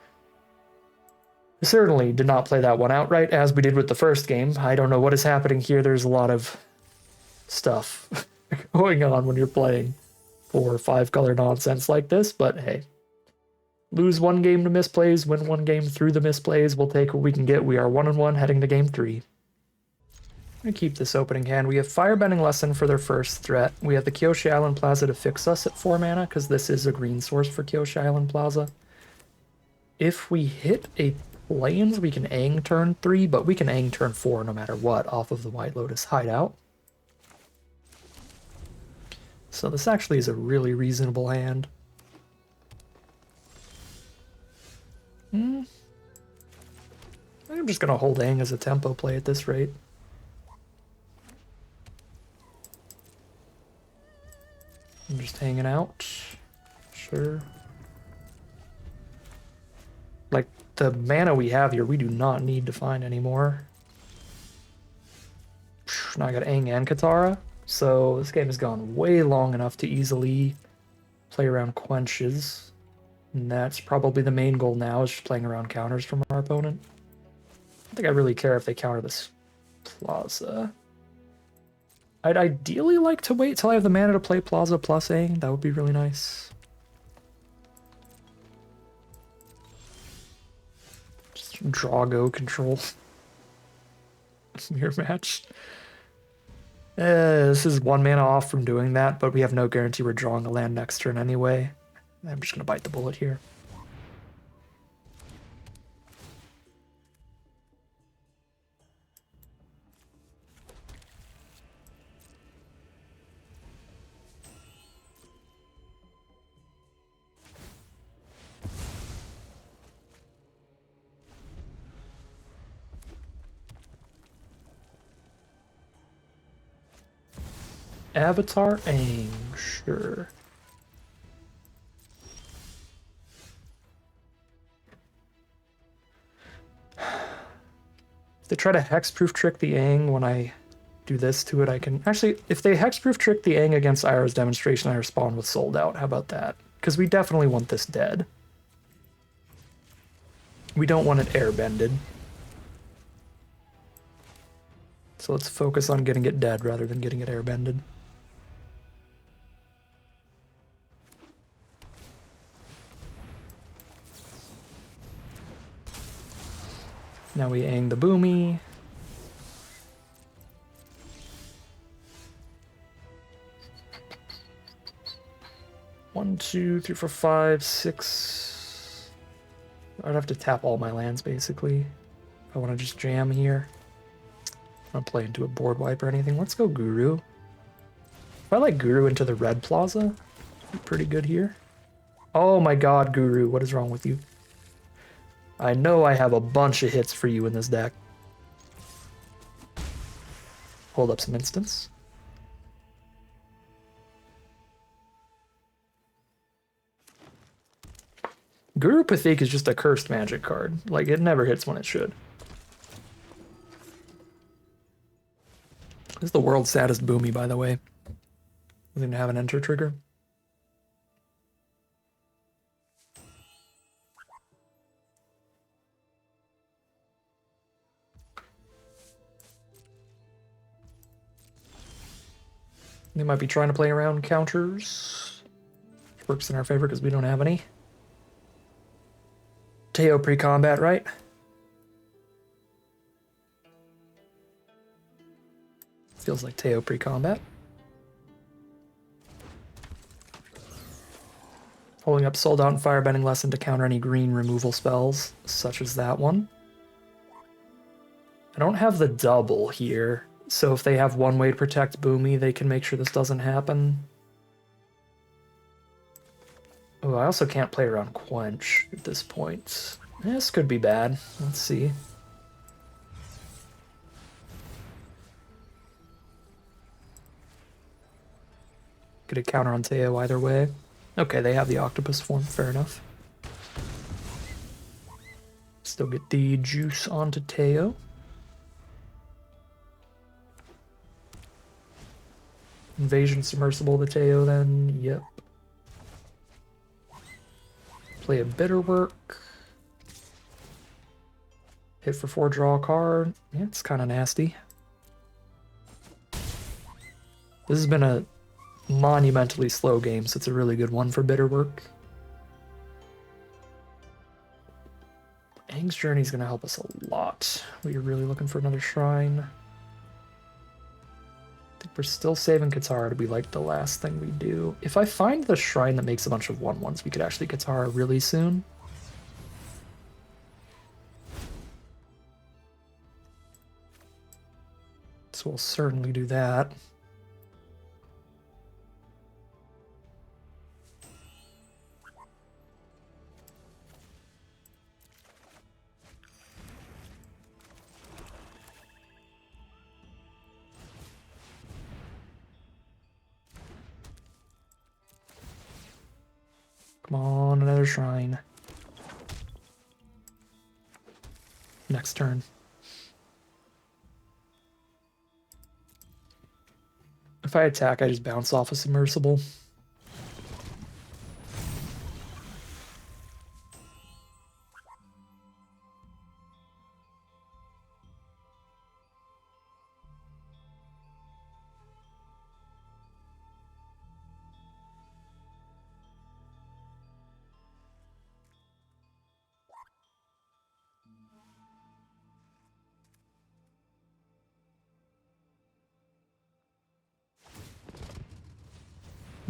I certainly did not play that one outright, as we did with the first game. I don't know what is happening here. There's a lot of stuff going on when you're playing 4 or 5 color nonsense like this, but hey. Lose 1 game to misplays, win 1 game through the misplays. We'll take what we can get. We are 1-1 heading to game 3. I'm going to keep this opening hand. We have Firebending Lesson for their first threat. We have the Kyoshi Island Plaza to fix us at 4 mana, because this is a green source for Kyoshi Island Plaza. If we hit a Plains, we can Aang turn 3, but we can Aang turn 4 no matter what off of the White Lotus hideout. So this actually is a really reasonable hand. I'm just going to hold Aang as a tempo play at this rate. I'm just hanging out. Sure. Like, the mana we have here, we do not need to find anymore. Now I got Aang and Katara. So this game has gone way long enough to easily play around quenches. And that's probably the main goal now, is just playing around counters from our opponent. I don't think I really care if they counter this Plaza. I'd ideally like to wait till I have the mana to play Plaza plus Aang. That would be really nice. Just draw, go, control. Mirror match. This is 1 mana off from doing that, but we have no guarantee we're drawing a land next turn anyway. I'm just going to bite the bullet here. Avatar Aang, sure. If they try to hexproof trick the Aang when I do this to it, I can... Actually, if they hexproof trick the Aang against Iroh's demonstration, I respond with Sold Out. How about that? Because we definitely want this dead. We don't want it airbended. So let's focus on getting it dead rather than getting it airbended. Now we Aang the Boomy. One, two, three, four, five, six. I'd have to tap all my lands basically. If I want to just jam here. I don't play into a board wipe or anything. Let's go Guru. If I like Guru into the red plaza, pretty good here. Oh my god, Guru, what is wrong with you? I know I have a bunch of hits for you in this deck. Hold up some instants. Guru Pathik is just a cursed magic card. Like, it never hits when it should. This is the world's saddest Boomy, by the way. Doesn't even have an enter trigger. They might be trying to play around counters. Which works in our favor because we don't have any. Teo pre-combat, right? Feels like Teo pre-combat. Holding up Sold Out and Firebending Lesson to counter any green removal spells, such as that one. I don't have the double here, so if they have one way to protect Boomy, they can make sure this doesn't happen. Oh, I also can't play around Quench at this point. This could be bad. Let's see. Get a counter on Teo either way. Okay, they have the octopus form, fair enough. Still get the juice onto Teo. Invasion submersible to Teo then, yep. Play a bitter work. Hit for 4, draw a card. Yeah, it's kind of nasty. This has been a monumentally slow game, so it's a really good one for bitter work. Aang's Journey is going to help us a lot. We're really looking for another shrine. I think we're still saving Katara to be like the last thing we do. If I find the shrine that makes a bunch of 1/1s, we could actually Katara really soon. So we'll certainly do that. Come on, another shrine. Next turn. If I attack, I just bounce off a submersible.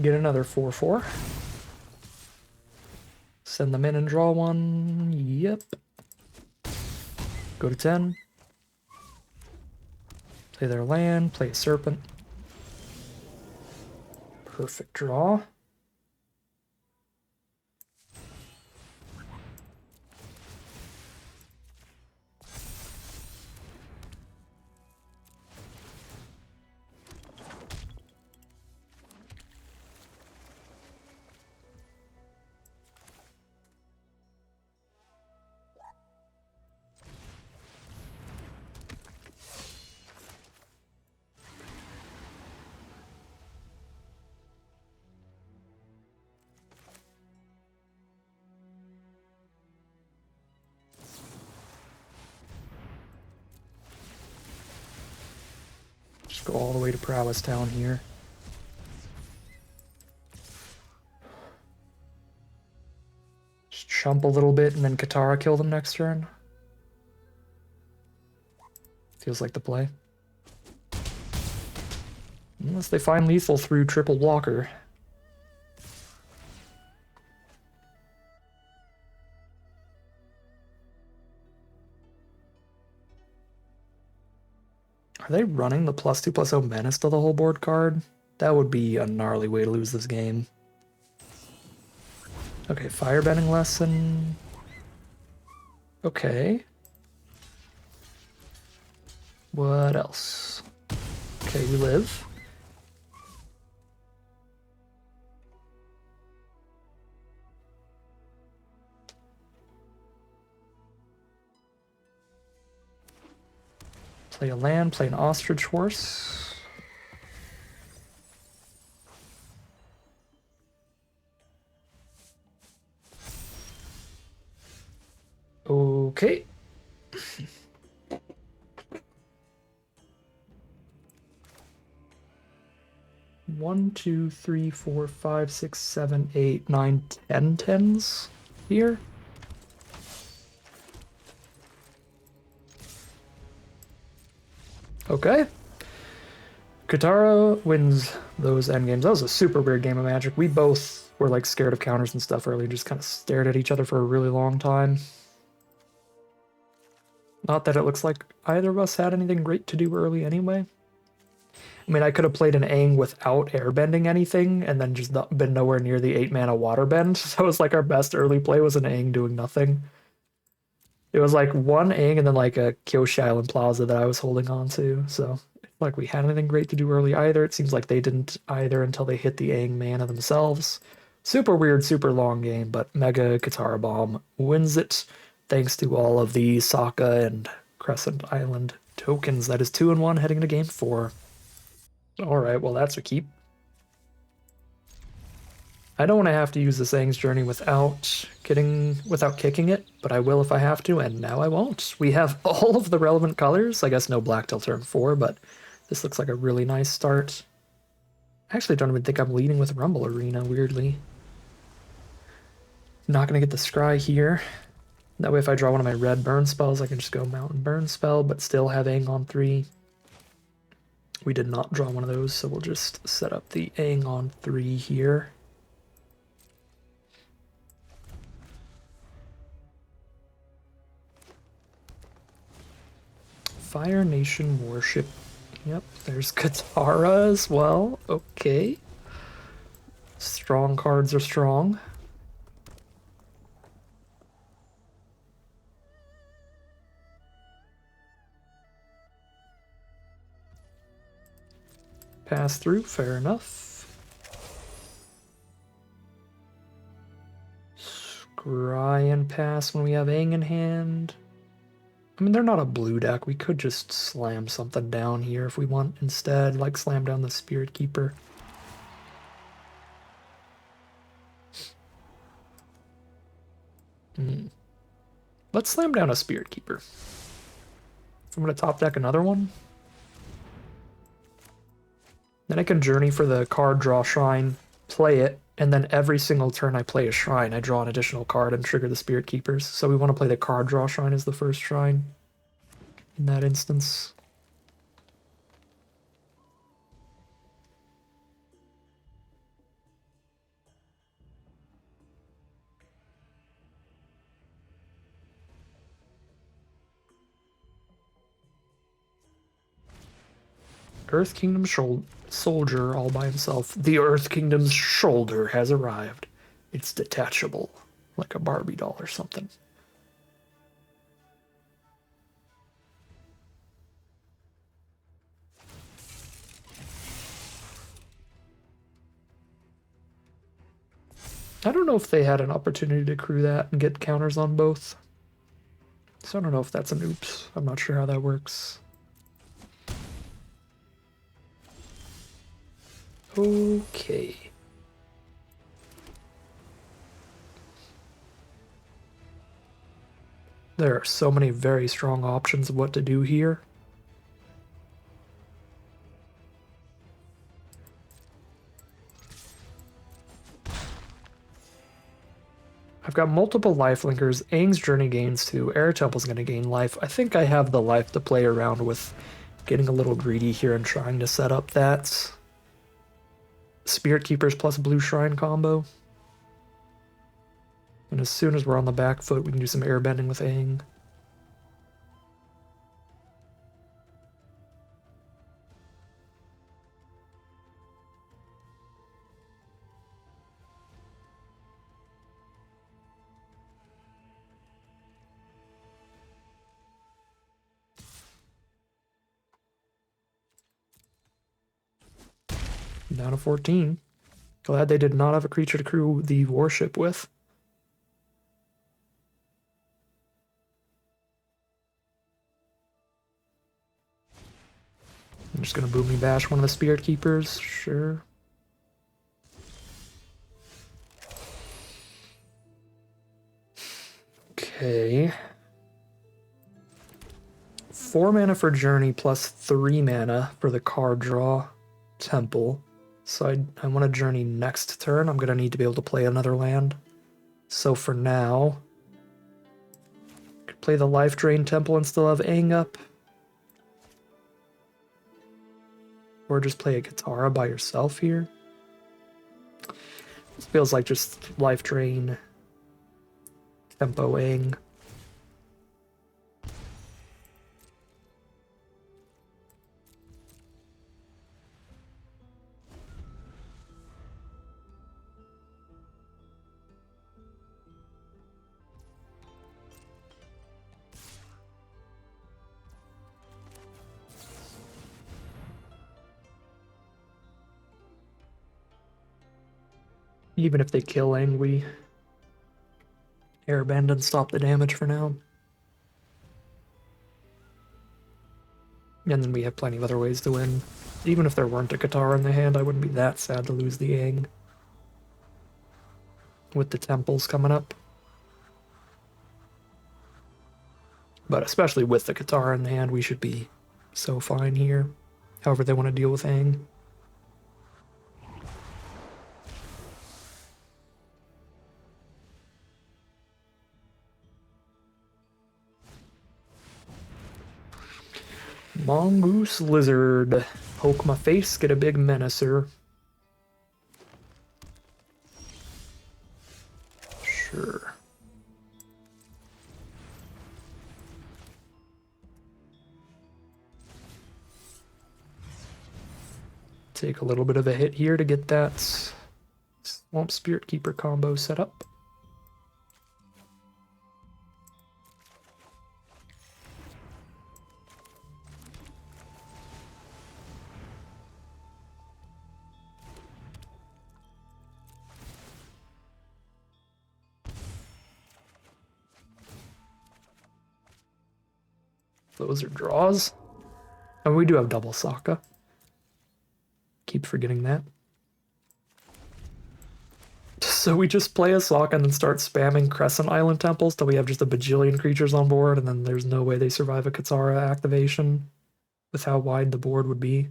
Get another 4/4. Send them in and draw one. Yep. Go to 10. Play their land, play a serpent. Perfect draw. Just go all the way to Prowess Town here. Just chump a little bit and then Katara kill them next turn. Feels like the play. Unless they find lethal through triple blocker. Are they running the +2/+0 menace to the whole board card? That would be a gnarly way to lose this game. Okay, Firebending Lesson. Okay. What else? Okay, we live. Play a land, play an ostrich horse. Okay. One, two, three, four, five, six, seven, 8, 9, 10 tens here. Okay. Katara wins those endgames. That was a super weird game of Magic. We both were like scared of counters and stuff early, just kind of stared at each other for a really long time. Not that it looks like either of us had anything great to do early anyway. I mean, I could have played an Aang without airbending anything and then just not been nowhere near the 8 mana waterbend. So it was like our best early play was an Aang doing nothing. It was like one Aang and then like a Kyoshi Island Plaza that I was holding on to. So like we had anything great to do early either. It seems like they didn't either until they hit the Aang mana themselves. Super weird, super long game, but Mega Katara Bomb wins it thanks to all of the Sokka and Crescent Island tokens. That is 2-1 heading into game 4. All right, well, that's a keep. I don't want to have to use the Aang's Journey without kicking it, but I will if I have to, and now I won't. We have all of the relevant colors. I guess no black till turn 4, but this looks like a really nice start. I actually don't even think I'm leading with Rumble Arena, weirdly. Not going to get the Scry here. That way if I draw one of my red burn spells, I can just go Mountain Burn spell, but still have Aang on 3. We did not draw one of those, so we'll just set up the Aang on 3 here. Fire Nation Warship. Yep, there's Katara as well. Okay. Strong cards are strong. Pass through, fair enough. Scry and pass when we have Aang in hand. I mean, they're not a blue deck. We could just slam something down here if we want instead, like slam down the Spirit Keeper. Let's slam down a Spirit Keeper. I'm going to top deck another one. Then I can journey for the card draw shrine, play it, and then every single turn I play a shrine, I draw an additional card and trigger the Spirit Keepers. So we want to play the card draw shrine as the first shrine in that instance. Earth Kingdom soldier all by himself. The Earth Kingdom's shoulder has arrived. It's detachable, like a Barbie doll or something. I don't know if they had an opportunity to crew that and get counters on both. So I don't know if that's an oops. I'm not sure how that works. Okay. There are so many very strong options of what to do here. I've got multiple life linkers. Aang's Journey gains 2. Air Temple's going to gain life. I think I have the life to play around with, getting a little greedy here and trying to set up that Spirit Keepers plus Blue Shrine combo. And as soon as we're on the back foot, we can do some airbending with Aang. Down to 14. Glad they did not have a creature to crew the warship with. I'm just gonna Boomy Bash one of the Spirit Keepers, sure. Okay. 4 mana for Journey plus 3 mana for the card draw Temple. So I want to Journey next turn. I'm going to need to be able to play another land. So for now, I could play the Life Drain Temple and still have Aang up. Or just play a Katara by yourself here. This feels like just life drain, tempoing. Even if they kill Aang, we airbend and stop the damage for now. And then we have plenty of other ways to win. Even if there weren't a Katara in the hand, I wouldn't be that sad to lose the Aang. With the temples coming up. But especially with the Katara in the hand, we should be so fine here. However they want to deal with Aang. Mongoose Lizard. Poke my face, get a big menacer. Sure. Take a little bit of a hit here to get that Swamp Spirit Keeper combo set up. Those are draws. And we do have double Sokka. Keep forgetting that. So we just play a Sokka and then start spamming Crescent Island temples till we have just a bajillion creatures on board, and then there's no way they survive a Katara activation with how wide the board would be.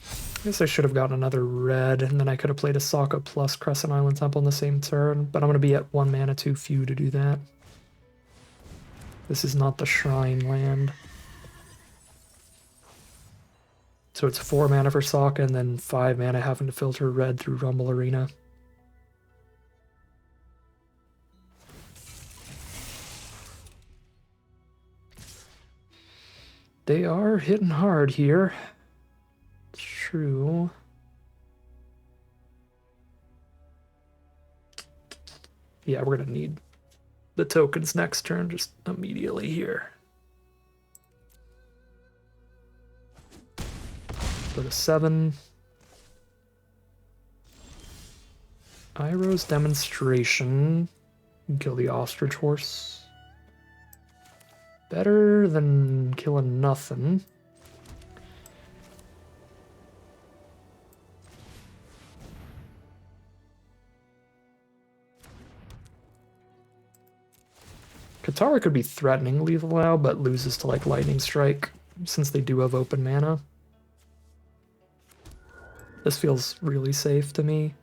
I guess I should have gotten another red, and then I could have played a Sokka plus Crescent Island Temple in the same turn, but I'm going to be at 1 mana too few to do that. This is not the Shrine land. So it's 4 mana for Sokka, and then 5 mana having to filter red through Rumble Arena. They are hitting hard here. True. Yeah, we're gonna need the tokens next turn just immediately here. Go to 7. Iroh's Demonstration. Kill the Ostrich Horse. Better than killing nothing. Katara could be threatening lethal now, but loses to like Lightning Strike since they do have open mana. This feels really safe to me.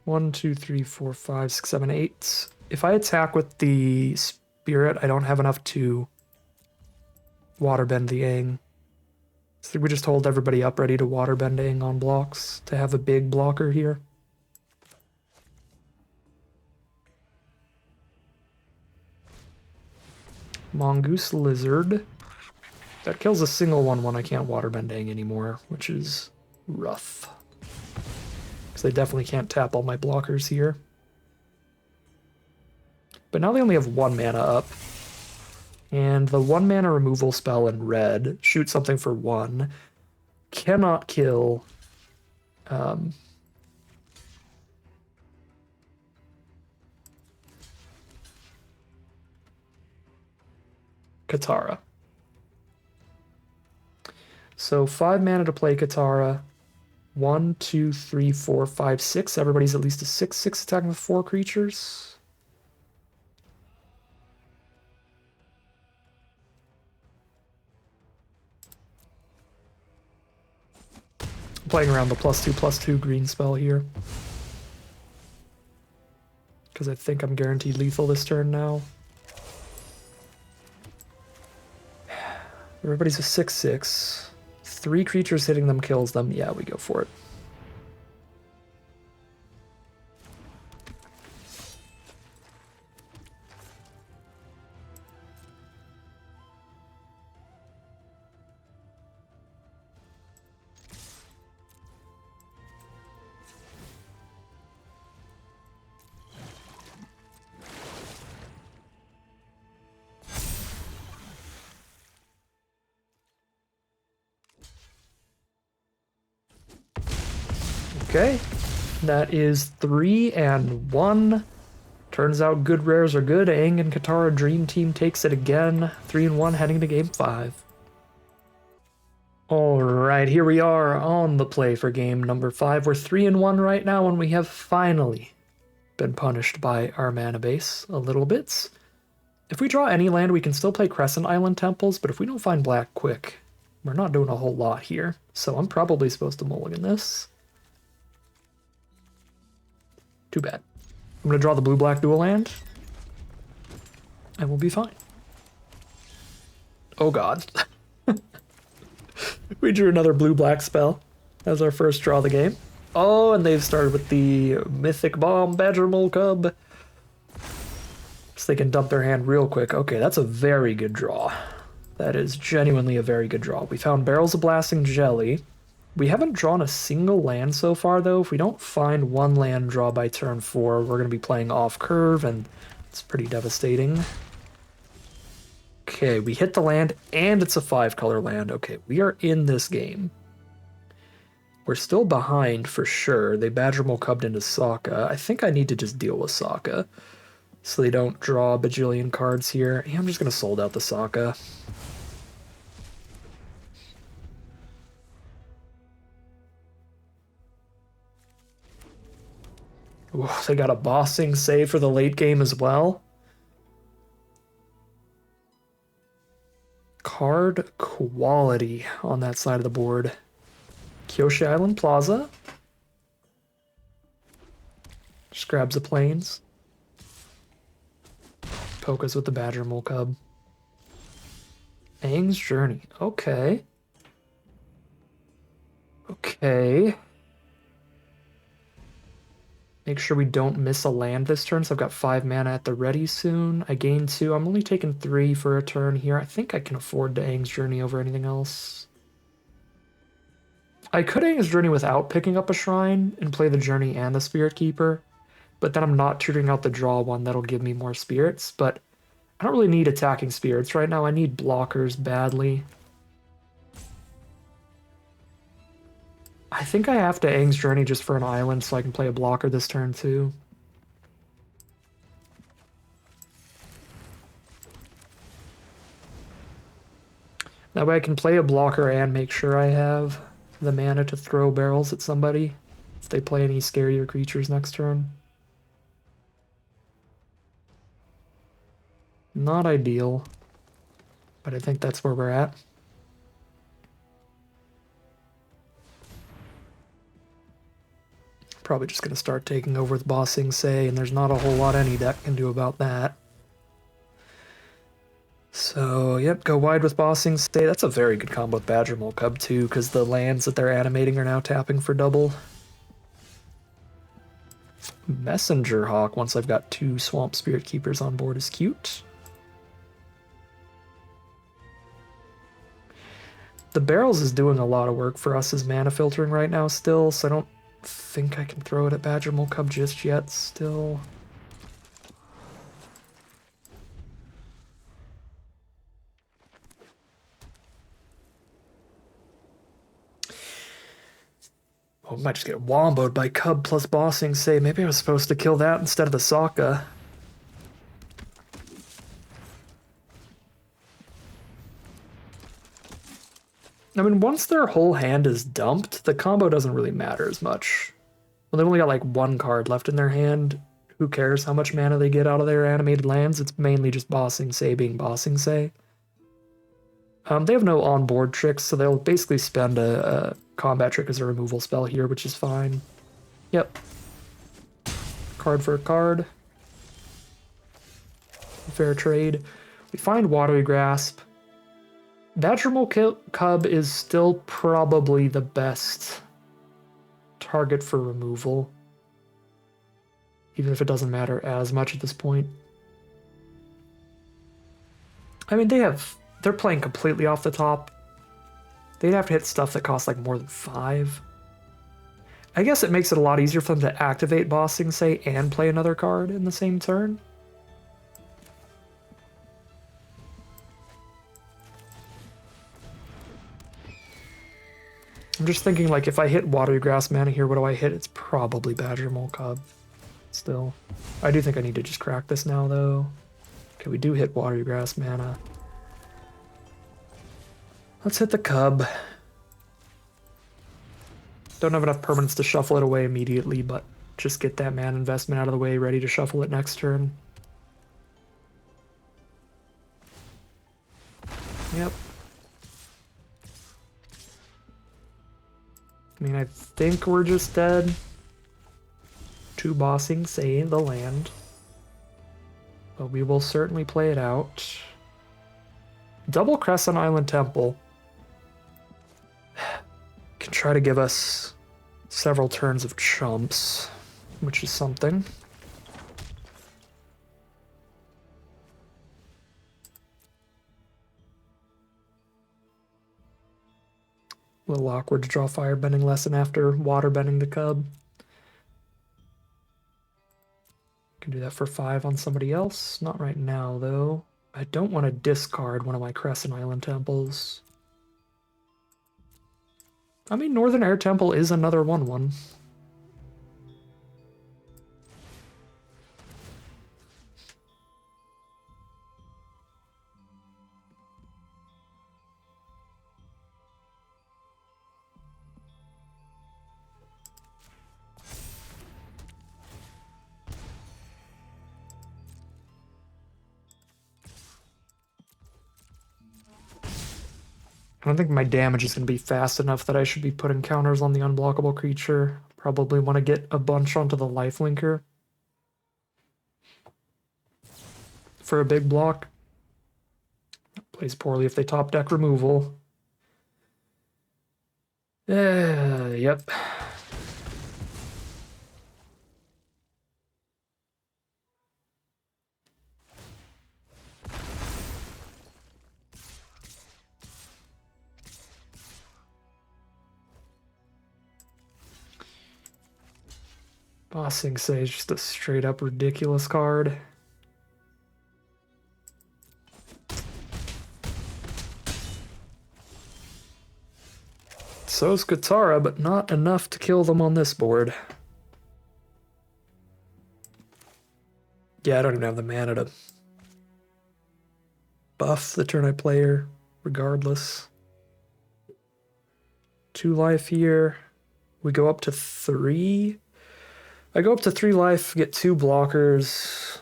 One, two, three, four, five, six, seven, eight. If I attack with the Spirit, I don't have enough to Waterbend the Aang. So we just hold everybody up ready to Waterbend Aang on blocks to have a big blocker here. Mongoose Lizard. That kills a single 1/1. I can't Waterbend Aang anymore, which is rough. Because they definitely can't tap all my blockers here. But now they only have 1 mana up. And the 1 mana removal spell in red, shoot something for 1, cannot kill Katara. So 5 mana to play Katara. 1, 2, 3, 4, 5, 6. Everybody's at least a 6/6 attacking with 4 creatures. Playing around the +2/+2 green spell here. Because I think I'm guaranteed lethal this turn now. Everybody's a 6/6. 3 creatures hitting them kills them. Yeah, we go for it. Okay, that is 3 and 1. Turns out good rares are good. Aang and Katara Dream Team takes it again. 3 and 1 heading to game 5. Alright, here we are on the play for game number 5. We're 3 and 1 right now, and we have finally been punished by our mana base a little bit. If we draw any land, we can still play Crescent Island Temples, but if we don't find black quick, we're not doing a whole lot here. So I'm probably supposed to mulligan this. Too bad. I'm going to draw the blue-black dual land, and we'll be fine. Oh god. We drew another blue-black spell as our first draw of the game. Oh, and they've started with the Mythic Bomb Badger Mole Cub. So they can dump their hand real quick. Okay, that's a very good draw. That is genuinely a very good draw. We found Barrels of Blasting Jelly. We haven't drawn a single land so far, though. If we don't find one land draw by turn 4, we're going to be playing off curve, and it's pretty devastating. Okay, we hit the land, and it's a 5-color land. Okay, we are in this game. We're still behind for sure. They Badger Mole Cubbed into Sokka. I think I need to just deal with Sokka so they don't draw a bajillion cards here. Yeah, I'm just going to sold out the Sokka. Ooh, they got a Bossing Save for the late game as well. Card quality on that side of the board. Kyoshi Island Plaza. Just grabs the plains. Poke us with the Badger Mole Cub. Aang's Journey. Okay. Okay. Make sure we don't miss a land this turn, so I've got 5 mana at the ready soon. I gain 2. I'm only taking 3 for a turn here. I think I can afford the Aang's Journey over anything else. I could Aang's Journey without picking up a Shrine and play the Journey and the Spirit Keeper, but then I'm not tutoring out the draw one that'll give me more spirits, but I don't really need attacking spirits right now. I need blockers badly. I think I have to Aang's Journey just for an island so I can play a blocker this turn too. That way I can play a blocker and make sure I have the mana to throw barrels at somebody if they play any scarier creatures next turn. Not ideal, but I think that's where we're at. Probably just going to start taking over with Bossing Say, and there's not a whole lot any deck can do about that. So, yep, go wide with Bossing Say. That's a very good combo with Badger Mole Cub, too, because the lands that they're animating are now tapping for double. Messenger Hawk, once I've got 2 Swamp Spirit Keepers on board, is cute. The Barrels is doing a lot of work for us as mana filtering right now still, so I don't think I can throw it at Badger Mole Cub just yet still. Oh, I might just get womboed by Cub plus Bossing Say. Maybe I was supposed to kill that instead of the Sokka. I mean, once their whole hand is dumped, the combo doesn't really matter as much. When they've only got like 1 card left in their hand, who cares how much mana they get out of their animated lands? It's mainly just Bossing Say being Bossing Say. They have no on-board tricks, so they'll basically spend a combat trick as a removal spell here, which is fine. Yep. Card for a card. Fair trade. We find Watery Grasp. Badgermole Cub is still probably the best target for removal, even if it doesn't matter as much at this point. I mean, they're playing completely off the top. They'd have to hit stuff that costs like more than 5. I guess it makes it a lot easier for them to activate Bossing, say, and play another card in the same turn. I'm just thinking, like, if I hit Watery Grass mana here, what do I hit? It's probably Badgermole Cub. Still. I do think I need to just crack this now, though. Okay, we do hit Watery Grass mana. Let's hit the Cub. Don't have enough permanents to shuffle it away immediately, but just get that mana investment out of the way, ready to shuffle it next turn. Yep. I mean, I think we're just dead. 2 Bossing, say, the land. But we will certainly play it out. Double Crescent Island Temple can try to give us several turns of chumps, which is something. A little awkward to draw Firebending lesson after Waterbending the Cub. Can do that for 5 on somebody else. Not right now, though. I don't want to discard one of my Crescent Island Temples. I mean, Northern Air Temple is another 1/1. I don't think my damage is going to be fast enough that I should be putting counters on the unblockable creature. Probably want to get a bunch onto the lifelinker for a big block. Plays poorly if they top deck removal. Yep. Bossing Sage, just a straight up ridiculous card. So's Katara, but not enough to kill them on this board. Yeah, I don't even have the mana to buff the turn I play her, regardless. 2 life here. We go up to 3. I go up to 3 life, get 2 blockers.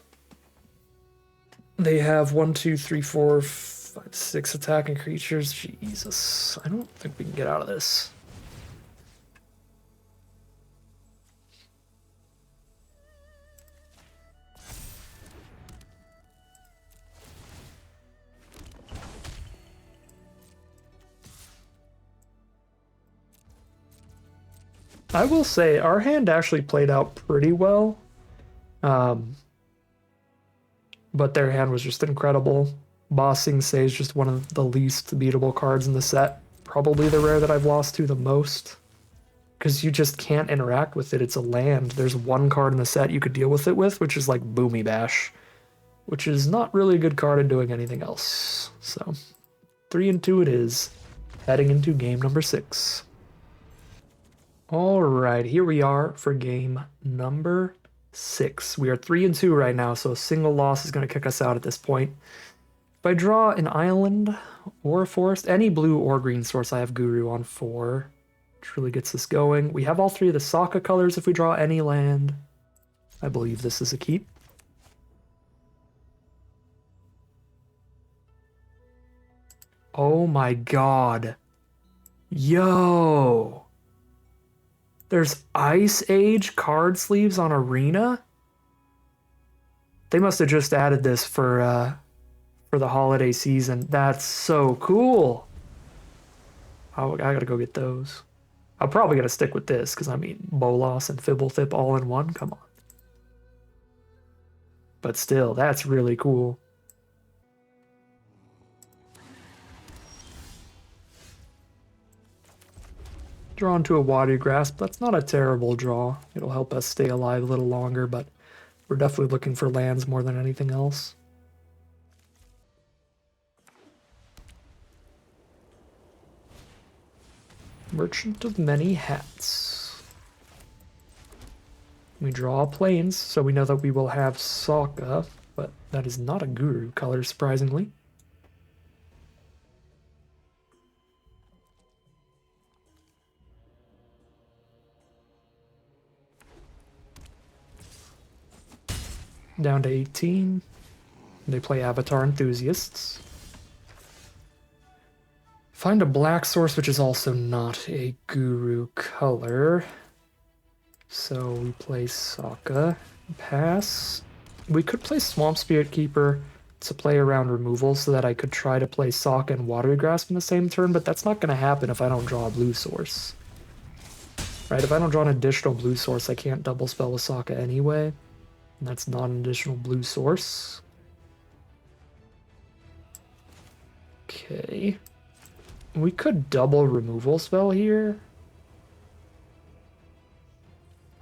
They have 1, 2, 3, 4, 5, 6 attacking creatures. Jesus, I don't think we can get out of this. I will say, our hand actually played out pretty well. But their hand was just incredible. Bossing Say is just one of the least beatable cards in the set. Probably the rare that I've lost to the most. Because you just can't interact with it. It's a land. There's 1 card in the set you could deal with it with, which is like Boomy Bash. Which is not really a good card in doing anything else. So, 3-2 it is. Heading into game number 6. Alright, here we are for game number 6. We are 3-2 right now, so a single loss is going to kick us out at this point. If I draw an island or a forest, any blue or green source, I have Guru on 4, which really gets us going. We have all 3 of the Sokka colors if we draw any land. I believe this is a keep. Oh my god. Yo! There's Ice Age card sleeves on Arena. They must have just added this for the holiday season. That's so cool. I gotta go get those. I'm probably gonna stick with this because I mean Bolas and Fibblethip all in one. Come on. But still, that's really cool. Drawn to a Watery Grasp. That's not a terrible draw. It'll help us stay alive a little longer, but we're definitely looking for lands more than anything else. Merchant of Many Hats. We draw planes, so we know that we will have Sokka, but that is not a Guru color, surprisingly. Down to 18. They play Avatar Enthusiasts. Find a black source, which is also not a Guru color. So we play Sokka. Pass. We could play Swamp Spirit Keeper to play around removal so that I could try to play Sokka and Watery Grasp in the same turn, but that's not going to happen if I don't draw a blue source. Right, if I don't draw an additional blue source, I can't double spell with Sokka anyway. And that's not an additional blue source. Okay. We could double removal spell here.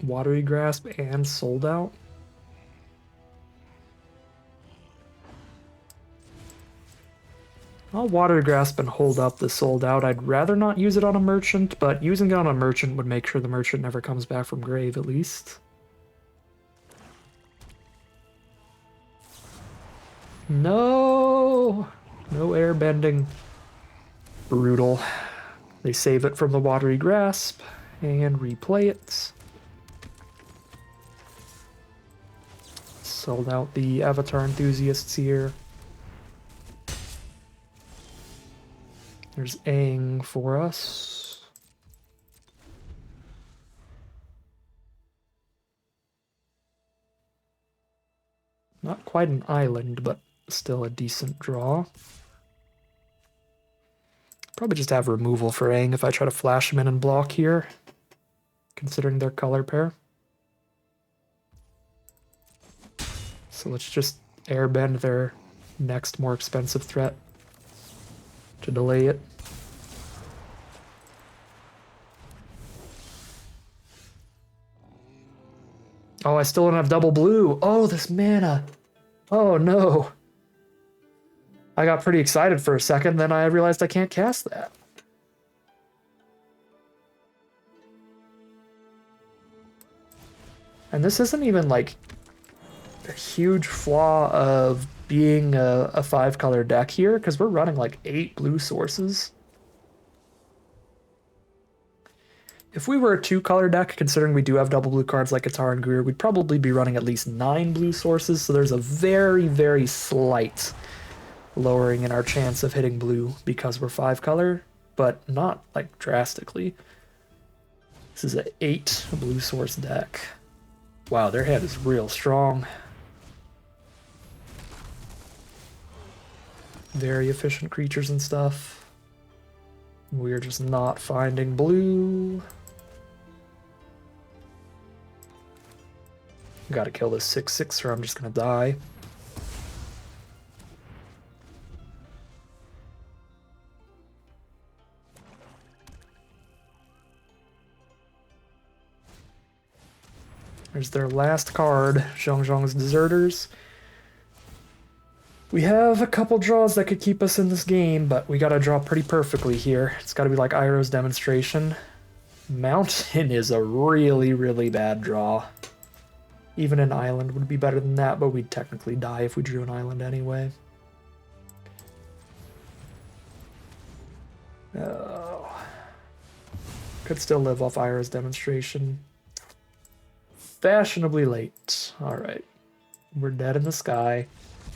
Watery Grasp and Sold Out. I'll Watery Grasp and hold up the Sold Out. I'd rather not use it on a merchant, but using it on a merchant would make sure the merchant never comes back from grave at least. No! No Airbending. Brutal. They save it from the Watery Grasp and replay it. Sold out the Avatar Enthusiasts here. There's Aang for us. Not quite an island, but still a decent draw. Probably just have removal for Aang if I try to flash him in and block here, considering their color pair. So let's just airbend their next more expensive threat to delay it. Oh, I still don't have double blue. Oh, this mana. Oh, no. I got pretty excited for a second, then I realized I can't cast that. And this isn't even like a huge flaw of being a 5-color deck here, because we're running like 8 blue sources. If we were a 2-color deck, considering we do have double blue cards like Katara and Greer, we'd probably be running at least 9 blue sources, so there's a very, very slight lowering in our chance of hitting blue because we're 5-color, but not like drastically. This is an 8 blue source deck. Wow, their hand is real strong. Very efficient creatures and stuff. We're just not finding blue. Gotta kill this 6/6 or I'm just gonna die. There's their last card, Zhongzhong's Deserters. We have a couple draws that could keep us in this game, but we gotta draw pretty perfectly here. It's gotta be like Iroh's Demonstration. Mountain is a really, really bad draw. Even an island would be better than that, but we'd technically die if we drew an island anyway. Oh. Could still live off Iroh's Demonstration. Fashionably late. Alright. We're dead in the sky.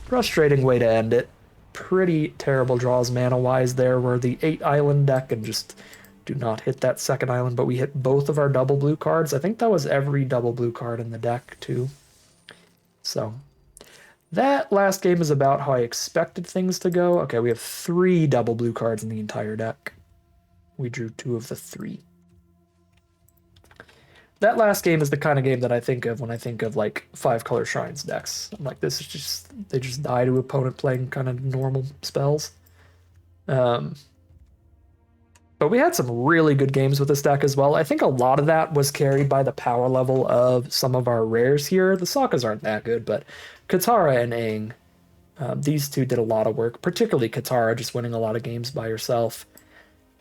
Frustrating way to end it. Pretty terrible draws mana-wise there, where the 8 island deck and just Do not hit that second island, but we hit both of our double blue cards. I think that was every double blue card in the deck, too. So that last game is about how I expected things to go. Okay, we have 3 double blue cards in the entire deck. We drew 2 of the 3. That last game is the kind of game that I think of when I think of like 5-color shrines decks. I'm like, this is just, they just die to opponent playing kind of normal spells. But we had some really good games with this deck as well. I think a lot of that was carried by the power level of some of our rares here. The Sokkas aren't that good, but Katara and Aang, these two did a lot of work, particularly Katara just winning a lot of games by herself,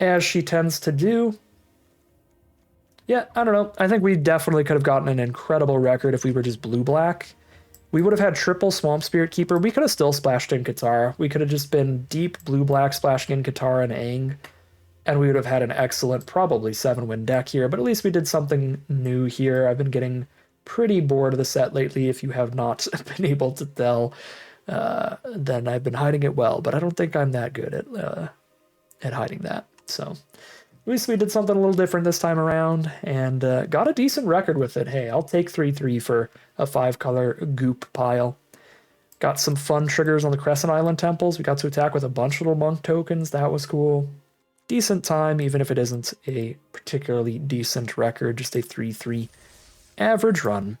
as she tends to do. Yeah, I don't know. I think we definitely could have gotten an incredible record if we were just blue-black. We would have had triple Swamp Spirit Keeper. We could have still splashed in Katara. We could have just been deep blue-black splashing in Katara and Aang, and we would have had an excellent, probably 7-win deck here, but at least we did something new here. I've been getting pretty bored of the set lately. If you have not been able to tell, then I've been hiding it well, but I don't think I'm that good at hiding that. So at least we did something a little different this time around, and got a decent record with it. Hey, I'll take 3/3 for a 5-color goop pile. Got some fun triggers on the Crescent Island temples. We got to attack with a bunch of little monk tokens. That was cool. Decent time, even if it isn't a particularly decent record, just a 3/3 average run.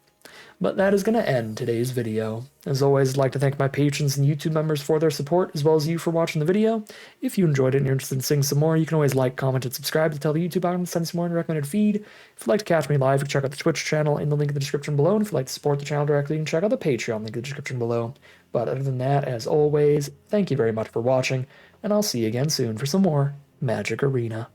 But that is going to end today's video. As always, I'd like to thank my patrons and YouTube members for their support, as well as you for watching the video. If you enjoyed it and you're interested in seeing some more, you can always like, comment, and subscribe to tell the YouTube algorithm to send some more in the recommended feed. If you'd like to catch me live, you can check out the Twitch channel in the link in the description below. And if you'd like to support the channel directly, you can check out the Patreon link in the description below. But other than that, as always, thank you very much for watching, and I'll see you again soon for some more Magic Arena.